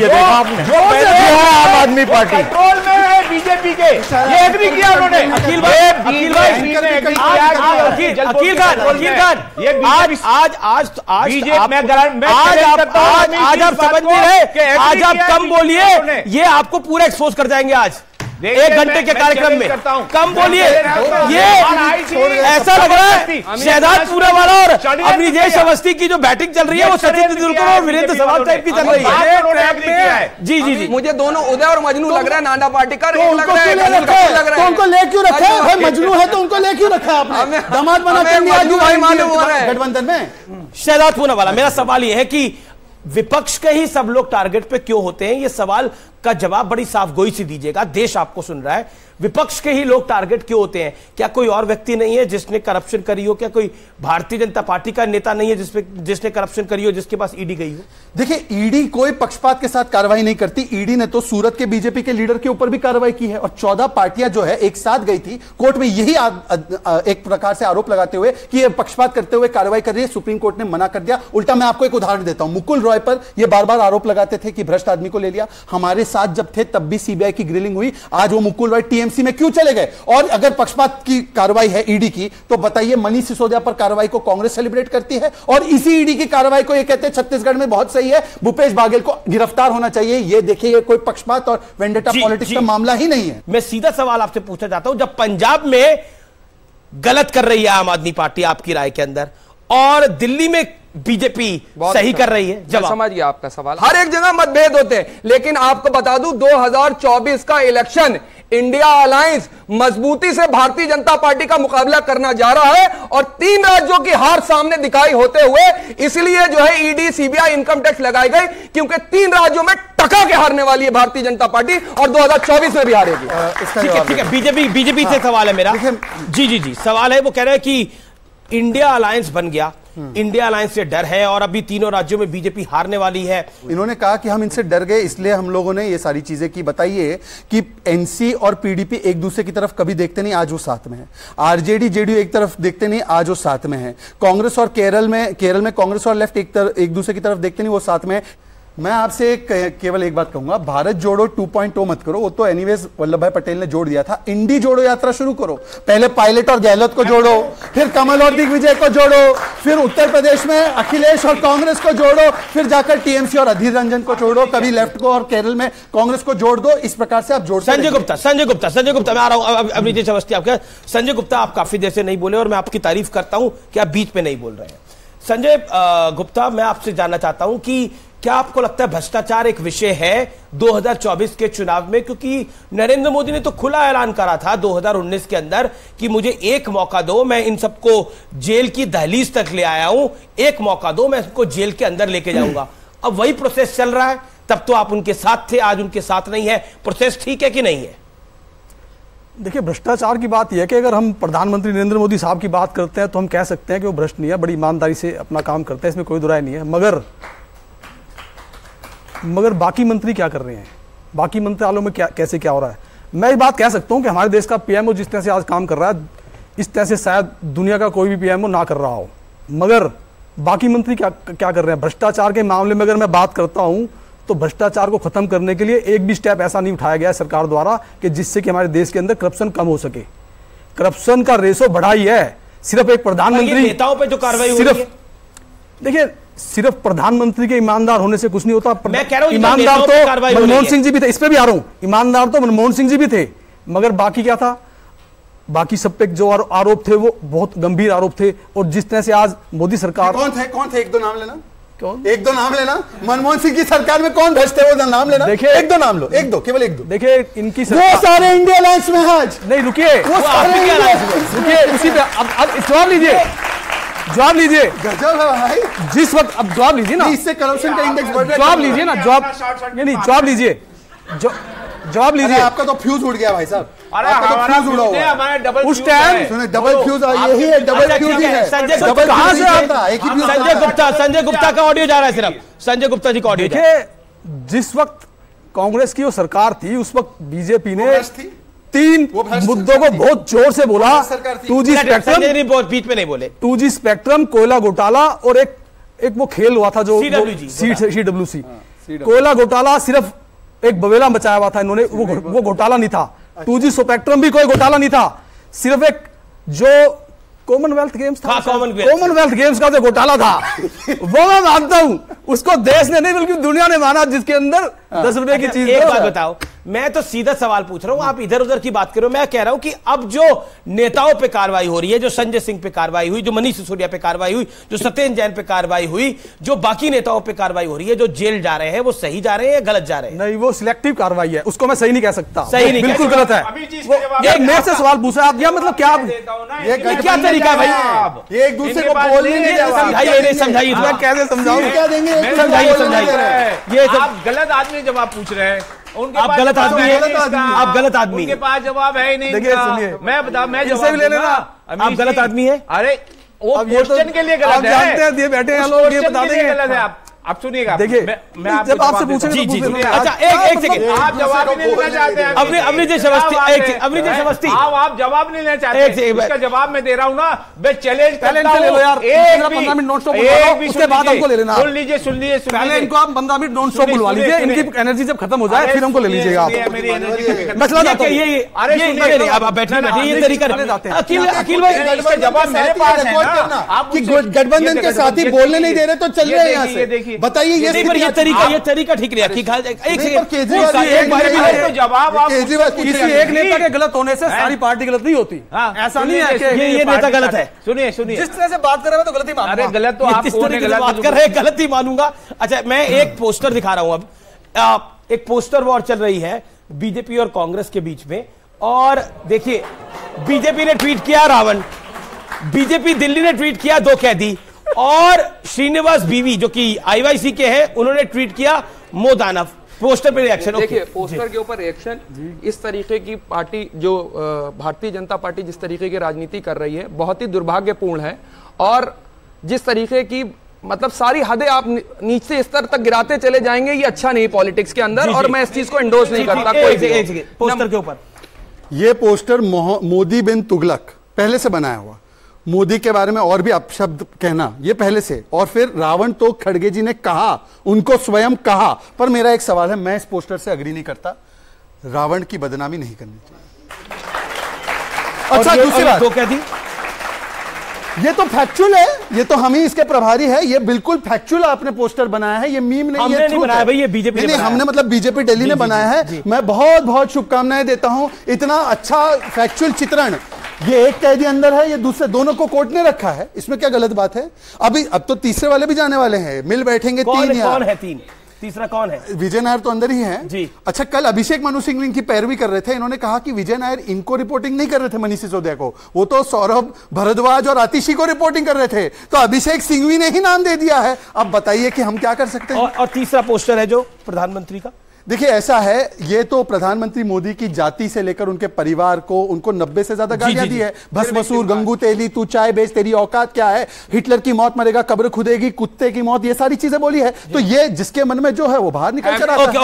ये देखा आपने, जो आम आदमी पार्टी कंट्रोल में है बीजेपी के, ये एग्री किया उन्होंने। अखिल खान, आप समझ नहीं रहे, आज आप कम बोलिए, ये आपको पूरा एक्सपोज कर जाएंगे आज 1 घंटे के कार्यक्रम में। कम बोलिए, ये ऐसा लग रहा है शहजाद पूनावाला और अभिजेश अवस्थी की जो बैटिंग चल रही है वो सचिन तेंदुलकर और वीरेंद्र सहवाग टाइप की चल रही है। जी जी जी, मुझे दोनों उदय और मजनू लग रहा है, नाना पार्टी का लग रहा है। तो उनको ले क्यों रखा है भाई? मजनू है तो उनको ले क्यों रखा है आपने? दामाद बना के गठबंधन में शहजाद पूनावाला, मेरा सवाल ये है कि विपक्ष के ही सब लोग टारगेट पे क्यों होते हैं? ये सवाल का जवाब बड़ी साफ गोई से दीजिएगा, देश आपको सुन रहा है। विपक्ष के ही लोग टारगेट क्यों होते हैं? क्या कोई और व्यक्ति नहीं है जिसने करप्शन करी हो? क्या कोई भारतीय जनता पार्टी का नेता नहीं है जिसने करप्शन करी हो, जिसके पास ईडी गई हो? देखिए, ईडी कोई पक्षपात के साथ कार्रवाई नहीं करती। ईडी ने तो सूरत के बीजेपी के लीडर के ऊपर भी कार्रवाई की है, और 14 पार्टियां जो है एक साथ गई थी कोर्ट में, यही एक प्रकार से आरोप लगाते हुए कि ये पक्षपात करते हुए कार्रवाई कर रही है। सुप्रीम कोर्ट ने मना कर दिया। उल्टा मैं आपको एक उदाहरण देता हूं, मुकुल रॉय पर ये बार बार आरोप लगाते थे कि भ्रष्ट आदमी को ले लिया। हमारे साथ जब थे तब भी सीबीआई की ग्रिलिंग हुई। आज वो मुकुल रॉय टीएमसी में क्यों चले गए? और अगर पक्षपात की कार्रवाई है ईडी की, तो बताइए मनीष सिसोदिया पर कार्रवाई को कांग्रेस सेलिब्रेट करती है, और इसी ईडी की कार्रवाई को ये कहते हैं छत्तीसगढ़ में बहुत सही है, भूपेश बाघेल को गिरफ्तार होना चाहिए। ये देखिए, ये कोई पक्षपात और वेंडेटा पॉलिटिक्स का मामला ही नहीं है। मैं सीधा सवाल आपसे पूछना चाहता हूं, जब पंजाब में गलत कर रही है आम आदमी पार्टी आपकी राय के अंदर, और दिल्ली में बीजेपी सही कर रही है, जब समझ गया आपका सवाल। हर एक जगह मतभेद होते हैं, लेकिन आपको बता दूं 2024 का इलेक्शन इंडिया अलायंस मजबूती से भारतीय जनता पार्टी का मुकाबला करना जा रहा है, और 3 राज्यों की हार सामने दिखाई होते हुए इसलिए जो है ईडी, सीबीआई, इनकम टैक्स लगाई गई, क्योंकि 3 राज्यों में टका के हारने वाली है भारतीय जनता पार्टी, और 2024 में भी हारेगी। ठीक है, बीजेपी से सवाल है मेरा। जी, सवाल है, वो कह रहे हैं कि इंडिया अलायंस बन गया, इंडिया अलायंस से डर है, और अभी तीनों राज्यों में बीजेपी हारने वाली है। इन्होंने कहा कि हम इनसे डर गए, इसलिए हम लोगों ने ये सारी चीजें की। बताइए कि एनसी और पीडीपी एक दूसरे की तरफ कभी देखते नहीं, आज वो साथ में है। आरजेडी जेडीयू एक तरफ देखते नहीं, आज वो साथ में है। कांग्रेस और केरल में कांग्रेस और लेफ्ट एक दूसरे की तरफ देखते नहीं, वो साथ में है। मैं आपसे केवल एक बात कहूंगा, भारत जोड़ो 2.0 मत करो, वो तो एनीवेज वल्लभ भाई पटेल ने जोड़ दिया था। इंडी जोड़ो यात्रा शुरू करो, पहले पायलट और गहलोत को जोड़ो, फिर कमल और दिग्विजय को जोड़ो, फिर उत्तर प्रदेश में अखिलेश और कांग्रेस को जोड़ो, फिर जाकर टीएमसी और अधीर रंजन को जोड़ो, कभी लेफ्ट को और केरल में कांग्रेस को जोड़ दो। इस प्रकार से आप जोड़। संजय गुप्ता मैं आ रहा हूं। अभिजीत अवस्थी आपका। संजय गुप्ता, आप काफी देर से नहीं बोले और मैं आपकी तारीफ करता हूं कि आप बीच में नहीं बोल रहे हैं। संजय गुप्ता, मैं आपसे जानना चाहता हूं कि क्या आपको लगता है भ्रष्टाचार एक विषय है 2024 के चुनाव में? क्योंकि नरेंद्र मोदी ने तो खुला ऐलान करा था 2019 के अंदर कि मुझे एक मौका दो, मैं इन सबको जेल की दहलीज तक ले आया हूं, एक मौका दो, मैं सबको जेल के अंदर लेके जाऊंगा। अब वही प्रोसेस चल रहा है। तब तो आप उनके साथ थे, आज उनके साथ नहीं है। प्रोसेस ठीक है कि नहीं है? देखिए, भ्रष्टाचार की बात यह है कि अगर हम प्रधानमंत्री नरेंद्र मोदी साहब की बात करते हैं तो हम कह सकते हैं कि वो भ्रष्ट नहीं है, बड़ी ईमानदारी से अपना काम करते हैं, इसमें कोई दुराय नहीं है। मगर बाकी मंत्री क्या कर रहे हैं, बाकी मंत्रालयों में कैसे क्या हो रहा है? मैं ये बात कह सकता हूं कि हमारे देश का पीएमओ जिस तरह से आज काम कर रहा है, इस तरह से शायद दुनिया का कोई भी पीएमओ ना कर रहा हो। मगर बाकी मंत्री क्या कर रहे हैं? भ्रष्टाचार के मामले में अगर मैं बात करता हूं तो भ्रष्टाचार को खत्म करने के लिए एक भी स्टेप ऐसा नहीं उठाया गया है सरकार द्वारा कि जिससे कि हमारे देश के अंदर करप्शन कम हो सके। करप्शन का रेशो बढ़ा ही है। सिर्फ एक प्रधानमंत्री, नेताओं पे जो कार्रवाई हो रही है, देखिए, सिर्फ प्रधानमंत्री के ईमानदार होने से कुछ नहीं होता। मैं कह रहा हूं ईमानदार तो मनमोहन सिंह जी भी थे, इस पे भी आ रहा हूं, ईमानदार तो मनमोहन सिंह जी भी थे, मगर बाकी क्या था? बाकी सब पे जो आरोप थे वो बहुत गंभीर आरोप थे। और जिस तरह से आज मोदी सरकार, कौन थे? एक दो नाम लेना। कौन? एक दो नाम लेना। मनमोहन सिंह की सरकार में कौन भ्रष्ट है वो नाम लेना। देखिए, एक दो नाम लो, एक दो, केवल एक दो। देखिए, इनकी वो सारे इंडिया अलायंस में आज नहीं, रुकिए, रुकिए, उसी पे अब जवाब लीजिए, जवाब लीजिए। गजब है भाई। जिस वक्त, अब जवाब लीजिए ना, इससे करप्शन का इंडेक्स बढ़ रहा है। जवाब लीजिए ना, जवाब जवाब लीजिए, जवाब लीजिए। आपका तो फ्यूज उड़ गया भाई साहब, आपका तो फ्यूज उड़ा हुआ है। उस टाइम सुने, डबल फ्यूज यही है, डबल फ्यूज ही है। कहां से आता? संजय गुप्ता का ऑडियो जा रहा है, सिर्फ संजय गुप्ता जी का ऑडियो। देखिए, जिस वक्त कांग्रेस की वो सरकार थी उस वक्त बीजेपी ने 3 मुद्दों को बहुत जोर से बोला। 2G स्पेक्ट्रम, बीच में नहीं बोले। 2G स्पेक्ट्रम, कोयला घोटाला और एक वो खेल हुआ था जो CWC, कोयला घोटाला सिर्फ एक बवेला मचाया हुआ था इन्होंने, वो घोटाला नहीं था। 2G स्पेक्ट्रम भी कोई घोटाला नहीं था, सिर्फ एक जो कॉमनवेल्थ गेम्स था, कॉमनवेल्थ गेम्स का जो घोटाला था वो मैं मानता हूं, उसको देश ने नहीं बल्कि दुनिया ने माना, जिसके अंदर 10 रुपए की चीज। एक बात बताओ, मैं तो सीधा सवाल पूछ रहा हूं, आप इधर उधर की बात करो। मैं कह रहा हूं कि अब जो नेताओं पे कार्रवाई हो रही है, जो संजय सिंह पे कार्रवाई हुई, जो मनीष सिसोदिया पे कार्रवाई हुई, जो सत्येंद्र जैन पे कार्रवाई हुई, जो बाकी नेताओं पे कार्रवाई हो रही है, जो जेल जा रहे हैं, वो सही जा रहे हैं या गलत जा रहे हैं? नहीं, वो सिलेक्टिव कार्रवाई है, उसको मैं सही नहीं कह सकता, सही नहीं, बिल्कुल गलत है। मेरे से सवाल पूछा आप, या मतलब क्या तरीका भाई? ये एक दूसरे को बोलने नहीं, समझाइए, मैं कैसे समझाऊं? क्या देंगे? समझाइए। ये आप गलत आदमी जवाब पूछ रहे हैं, आप गलत आदमी है, आप गलत आदमी, उनके पास जवाब है ही नहीं। देखिए, सुनिए, मैं बता, मैं जवाब ले लेना, आप गलत आदमी है। अरे वो क्वेश्चन के लिए गलत है, आप जानते हैं, ये बैठे हैं लोग, ये बता देंगे गलत है। आप सुनिएगा, देखिए, मैं जब आपसे पूछेंगे तो अच्छा, एक सेकंड, आप जवाब नहीं लेना चाहते हैं। अमृत अवस्थी, आप जवाब नहीं लेना चाहते, इसका जवाब मैं दे रहा हूँ ना, मैं चैलेंज करता हूँ। 15 मिनट नॉन स्टॉप बुलवा लो, उसके बाद हमको ले लेना। सुन लीजिए, पहले इनको आप 15 मिनट नॉन स्टॉप बुलवा लीजिए, इनकी एनर्जी जब खत्म हो जाए फिर हमको ले लीजिएगा आप। मसला ये तरीका अखिल भाई, जवाब मेरे पास है ना। आप गठबंधन के साथी बोलने नहीं दे रहे तो चल रहे हैं यहाँ से, बताइए। ये तरीका ठीक नहीं है। जवाब किसी एक नेता के गलत होने से सारी पार्टी गलत नहीं होती, ऐसा नहीं है कि ये नेता गलत है। सुनिए, जिस तरह से बात कर रहे हैं तो गलती मानूंगा। अरे गलत तो आप बात कर रहे हैं, गलत ही मानूंगा। अच्छा, मैं एक पोस्टर दिखा रहा हूं। अब एक पोस्टर वॉर चल रही है बीजेपी और कांग्रेस के बीच में, और देखिए, बीजेपी ने ट्वीट किया रावण, बीजेपी दिल्ली ने ट्वीट किया 2 कैदी, और श्रीनिवास बीवी जो कि आईवाईसी के हैं, उन्होंने ट्वीट किया मोदानव। पोस्टर पे रिएक्शन, देखिए, पोस्टर के ऊपर रिएक्शन, इस तरीके की पार्टी जो भारतीय जनता पार्टी जिस तरीके की राजनीति कर रही है बहुत ही दुर्भाग्यपूर्ण है। और जिस तरीके की मतलब सारी हदें आप नीचे स्तर तक गिराते चले जाएंगे, ये अच्छा नहीं पॉलिटिक्स के अंदर, और मैं इस चीज को इंडोर्स नहीं करता। कोई पोस्टर के ऊपर ये पोस्टर मोदी बिन तुगलक पहले से बनाया हुआ, मोदी के बारे में और भी अपशब्द कहना, ये पहले से, और फिर रावण तो खड़गे जी ने कहा, उनको स्वयं कहा। पर मेरा एक सवाल है, मैं इस पोस्टर से अग्री नहीं करता, रावण की बदनामी नहीं करनी चाहिए। अच्छा, दूसरी बात तो कह दी, ये तो फैक्चुअल है, ये तो हम ही इसके प्रभारी है, ये बिल्कुल फैक्चुअल आपने पोस्टर बनाया है, ये मीम नहीं, हमने नहीं बनाया भाई, ये बीजेपी नहीं, हमने मतलब बीजेपी दिल्ली ने बनाया है। मैं बहुत बहुत शुभकामनाएं देता हूं, इतना अच्छा फैक्चुअल चित्रण। ये एक कैदी अंदर है, ये दूसरे, दोनों को कोर्ट ने रखा है, इसमें क्या गलत बात है? अब तो तीसरे वाले भी जाने वाले हैं, मिल बैठेंगे। कौन है तीन? तीसरा कौन है? विजय नायर तो अंदर ही है जी। अच्छा, कल अभिषेक मनु सिंह इनकी पैरवी कर रहे थे, इन्होंने कहा कि विजय नायर इनको रिपोर्टिंग नहीं कर रहे थे, मनीष सिसोदिया को, वो तो सौरभ भारद्वाज और आतिशी को रिपोर्टिंग कर रहे थे, तो अभिषेक सिंघवी ने ही नाम दे दिया है। अब बताइए कि हम क्या कर सकते हैं? और तीसरा पोस्टर है जो प्रधानमंत्री का, देखिए ऐसा है, ये तो प्रधानमंत्री मोदी की जाति से लेकर उनके परिवार को, उनको 90 से ज्यादा गालियां दी है। भस्मसूर, गंगू तेली, तू चाय बेच, तेरी औकात क्या है, हिटलर की मौत मरेगा, कब्र खुदेगी, कुत्ते की मौत, ये सारी चीजें बोली है। तो ये जिसके मन में जो है वो बाहर निकल कर आता है।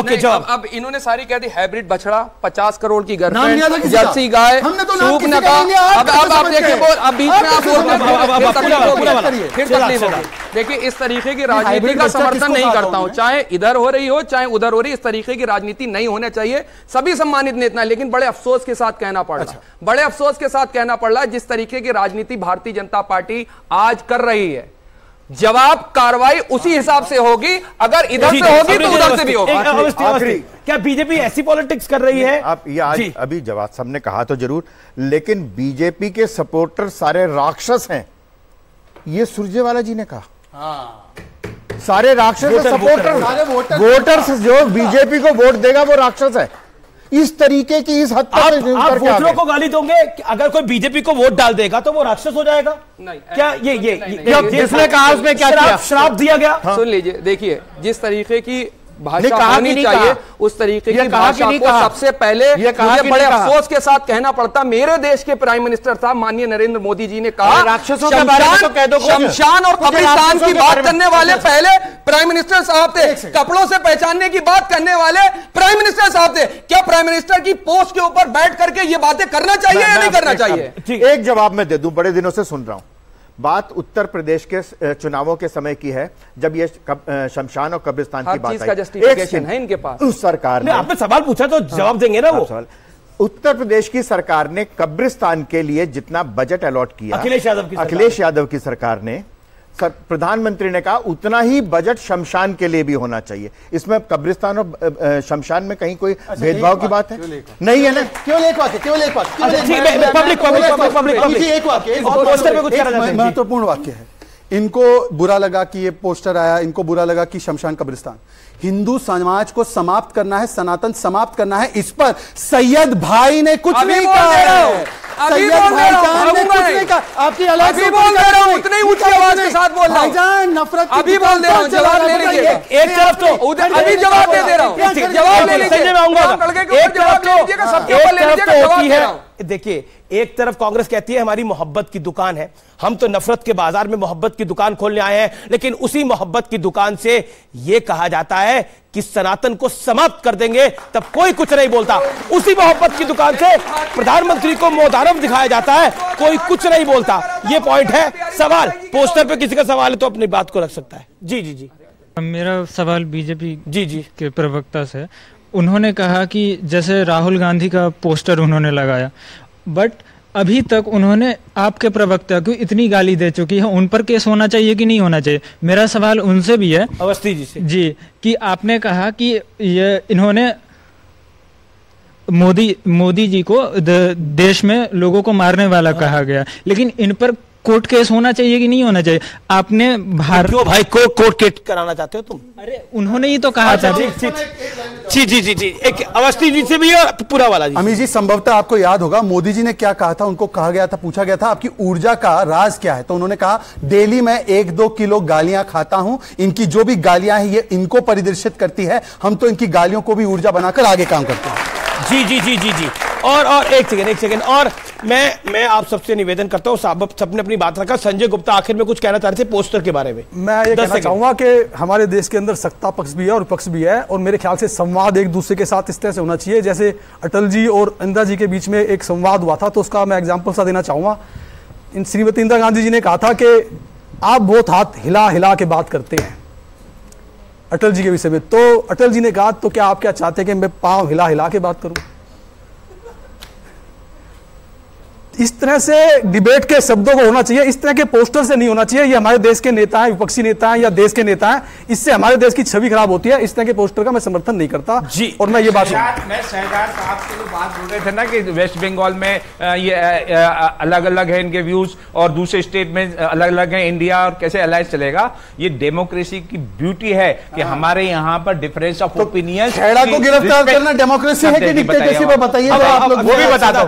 अब इन्होंने सारी कह दी, हाइब्रिड बछड़ा, 50 करोड़ की गर्लफ्रेंड, जर्सी गाय, सूख नका। अब आप देखिए, अब बीच में आप देखिए, इस तरीके की राजनीति का समर्थन नहीं करता हूं, चाहे इधर हो रही हो चाहे उधर हो रही, इस तरीके की राजनीति नहीं होना चाहिए। सभी सम्मानित नेता, लेकिन बड़े अफसोस के साथ कहना पड़ रहा है, बड़े अफसोस के साथ कहना पड़ रहा है, जिस तरीके की राजनीति भारतीय जनता पार्टी आज कर रही है, जवाब कार्रवाई उसी हिसाब से होगी, अगर इधर से होगी तो उधर से भी होगी। क्या बीजेपी ऐसी पॉलिटिक्स कर रही है? आप ये आज अभी जवाब सबने कहा तो जरूर, लेकिन बीजेपी के सपोर्टर सारे राक्षस हैं, ये सुरजेवाला जी ने कहा। सारे राक्षस सपोर्टर, वोटर्स जो बीजेपी को वोट देगा वो राक्षस है। इस तरीके की इस हद तक आप वोटरों को गाली दोगे कि अगर कोई बीजेपी को वोट डाल देगा तो वो राक्षस हो जाएगा? नहीं, क्या ये जिसने कहा उसमें क्या श्राप दिया गया? सुन लीजिए, देखिए, जिस तरीके की भाषा होनी चाहिए उस तरीके की भाषा को सबसे पहले मुझे बड़े अफसोस के साथ कहना पड़ता, मेरे देश के प्राइम मिनिस्टर साहब माननीय नरेंद्र मोदी जी ने कहा, राक्षसों के बारे में तो कह दो, शमशान और कब्रिस्तान की बात करने वाले पहले प्राइम मिनिस्टर साहब थे, कपड़ों से पहचानने की बात करने वाले प्राइम मिनिस्टर साहब थे। क्या प्राइम मिनिस्टर की पोस्ट के ऊपर बैठ करके ये बातें करना चाहिए या नहीं करना चाहिए? एक जवाब मैं दे दूं, बड़े दिनों से सुन रहा हूं, बात उत्तर प्रदेश के चुनावों के समय की है, जब ये शमशान और कब्रिस्तान की बात आई, जस्टिफिकेशन है इनके पास। उस सरकार ने, आपने सवाल पूछा तो जवाब देंगे ना वो। उत्तर प्रदेश की सरकार ने कब्रिस्तान के लिए जितना बजट अलॉट किया, अखिलेश यादव की सरकार ने, प्रधानमंत्री ने कहा उतना ही बजट शमशान के लिए भी होना चाहिए। इसमें कब्रिस्तान और शमशान में कहीं कोई भेदभाव की बात है नहीं है ना? केवल एक वाक्य, केवल एक वाक्य, महत्वपूर्ण वाक्य है। इनको बुरा लगा कि ये पोस्टर आया, इनको बुरा लगा कि शमशान कब्रिस्तान, हिंदू समाज को समाप्त करना है, सनातन समाप्त करना है, इस पर सैयद भाई ने कुछ नहीं कहा है। सैयद भाईजान ने कुछ नहीं कहा। आपकी अलग अभी बोल दे रहा हूं, उतनी ऊंची आवाज के साथ बोल रहा हूं, नफरत अभी बोल दे रहा हूं, जवाब ले लीजिए। एक तरफ तो अभी जवाब दे रहा हूं, जवाब ले लीजिए, होती है। देखिए, एक तरफ कांग्रेस कहती है हमारी मोहब्बत की दुकान है, हम तो नफरत के बाजार में मोहब्बत की दुकान खोलने आए हैं, लेकिन उसी मोहब्बत की दुकान से यह कहा जाता है कि सनातन को समाप्त कर देंगे, तब कोई कुछ नहीं बोलता। उसी मोहब्बत की दुकान से प्रधानमंत्री को मोदारफ दिखाया जाता है, कोई कुछ नहीं बोलता। यह पॉइंट है। सवाल पोस्टर पे किसी का सवाल है तो अपनी बात को रख सकता है। जी जी जी, मेरा सवाल बीजेपी के प्रवक्ता से, उन्होंने कहा कि जैसे राहुल गांधी का पोस्टर उन्होंने लगाया, बट अभी तक उन्होंने आपके प्रवक्ता को इतनी गाली दे चुकी है, उन पर केस होना चाहिए कि नहीं होना चाहिए? मेरा सवाल उनसे भी है, अवस्थी जी से। जी, कि आपने कहा कि ये इन्होंने मोदी जी को देश में लोगों को मारने वाला कहा गया, लेकिन इन पर कोर्ट केस होना चाहिए कि नहीं होना चाहिए? आपने क्यों भाई कोर्ट केस कराना चाहते हो तुम? अरे उन्होंने ही तो कहा था। जी जी जी जी, एक अवस्थी जी से भी और पूरा वाला जी। अमित जी, संभवतः आपको याद होगा मोदी जी ने क्या कहा था, उनको कहा गया था, पूछा गया था आपकी ऊर्जा का राज क्या है, तो उन्होंने कहा डेली मैं 1-2 किलो गालियां खाता हूं, इनकी जो भी गालियां हैं ये इनको परिदर्शित करती है, हम तो इनकी गालियों को भी ऊर्जा बनाकर आगे काम करते हैं। जी जी जी जी जी, और एक सेकंड, और मैं आप सबसे निवेदन करता हूं, साहब सबने अपनी बात रखा। संजय गुप्ता आखिर में कुछ कहना चाह रहे थे पोस्टर के बारे में। मैं ये कहना चाहूंगा कि हमारे देश के अंदर सत्ता पक्ष भी है और विपक्ष भी है, और मेरे ख्याल से संवाद एक दूसरे के साथ इस तरह से होना चाहिए, जैसे अटल जी और इंदिरा जी के बीच में एक संवाद हुआ था, तो उसका मैं एग्जाम्पल सा देना चाहूंगा। श्रीमती इंदिरा गांधी जी ने कहा था कि आप बहुत हाथ हिला हिला के बात करते हैं अटल जी के विषय में, तो अटल जी ने कहा तो क्या आप क्या चाहते हैं कि मैं पांव हिला हिला के बात करूं? इस तरह से डिबेट के शब्दों को होना चाहिए, इस तरह के पोस्टर से नहीं होना चाहिए। ये हमारे देश के नेता हैं, विपक्षी नेता हैं या देश के नेता हैं, इससे हमारे देश की छवि खराब होती है। इस तरह के पोस्टर का मैं समर्थन नहीं करता जी। और मैं ये बात मैं शहजाद साहब से जो बात बोल रहे थे ना कि वेस्ट बंगाल में ये अलग अलग है इनके व्यूज और दूसरे स्टेट में अलग अलग है इंडिया, और कैसे अलायंस चलेगा। ये डेमोक्रेसी की ब्यूटी है कि हमारे यहाँ पर डिफरेंस ऑफ ओपिनियन। खेड़ा को गिरफ्तार करना डेमोक्रेसी है कि डिक्टेटरशिप है? बताइए। वो भी बता दो,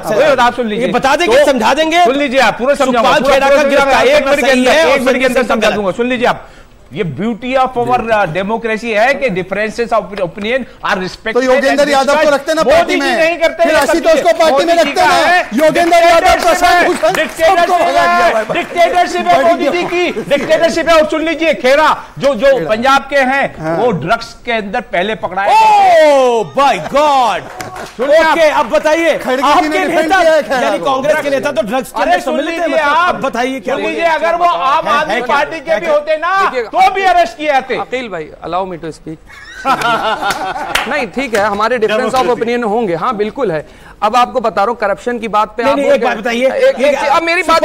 आप सुन लीजिए, बता देंगे, समझा देंगे। सुन लीजिए आप, पूरा समझाऊंगा, एक मिनट के अंदर समझा दूंगा। सुन लीजिए आप, ये ब्यूटी ऑफ अवर डेमोक्रेसी है कि differences of opinion are respected. तो योगेंद्र यादव को रखते ना पार्टी में, नहीं करते, फिर आशुतोष को पार्टी में रखते ना। योगेंद्र यादव डिक्टेटरशिप है मोदी जी की, डिक्टेटरशिप है। और सुन लीजिए, खेरा जो पंजाब के हैं वो ड्रग्स के अंदर पहले पकड़ाए। Oh my God. ओके, अब बताइए, आपके नेता यानी कांग्रेस के नेता तो ड्रग्स के अंदर सम्मिलित हैं, आप बताइए क्या? अगर वो आम आदमी पार्टी के भी होते ना तो भी अरेस्ट किए जाते। अकील भाई, अलाउ मी टू स्पीक। नहीं, ठीक है, हमारे डिफरेंस ऑफ ओपिनियन होंगे, हाँ बिल्कुल है। अब आपको बता रहा हूँ करप्शन की बात पे आप एक बात बताइए, अब मेरी बात,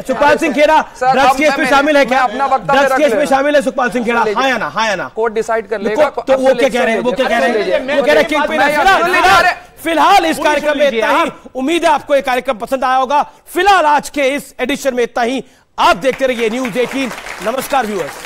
सुखपाल सिंह खेड़ा ड्रग्स केस में शामिल है क्या? अपना वक्त ड्रग्स केस में शामिल है सुखपाल सिंह खेड़ा? हाँ या ना? हाँ या ना? कोर्ट डिसाइड कर लेगा। तो वो क्या कह रहे हैं? वो क्या कह रहे हैं? वो कह रहे हैं फिलहाल इस कार्यक्रम में इतना ही। उम्मीद है आपको ये कार्यक्रम पसंद आया होगा। फिलहाल आज के इस एडिशन में इतना ही। आप देखते रहिए न्यूज़ 18। नमस्कार व्यूअर्स।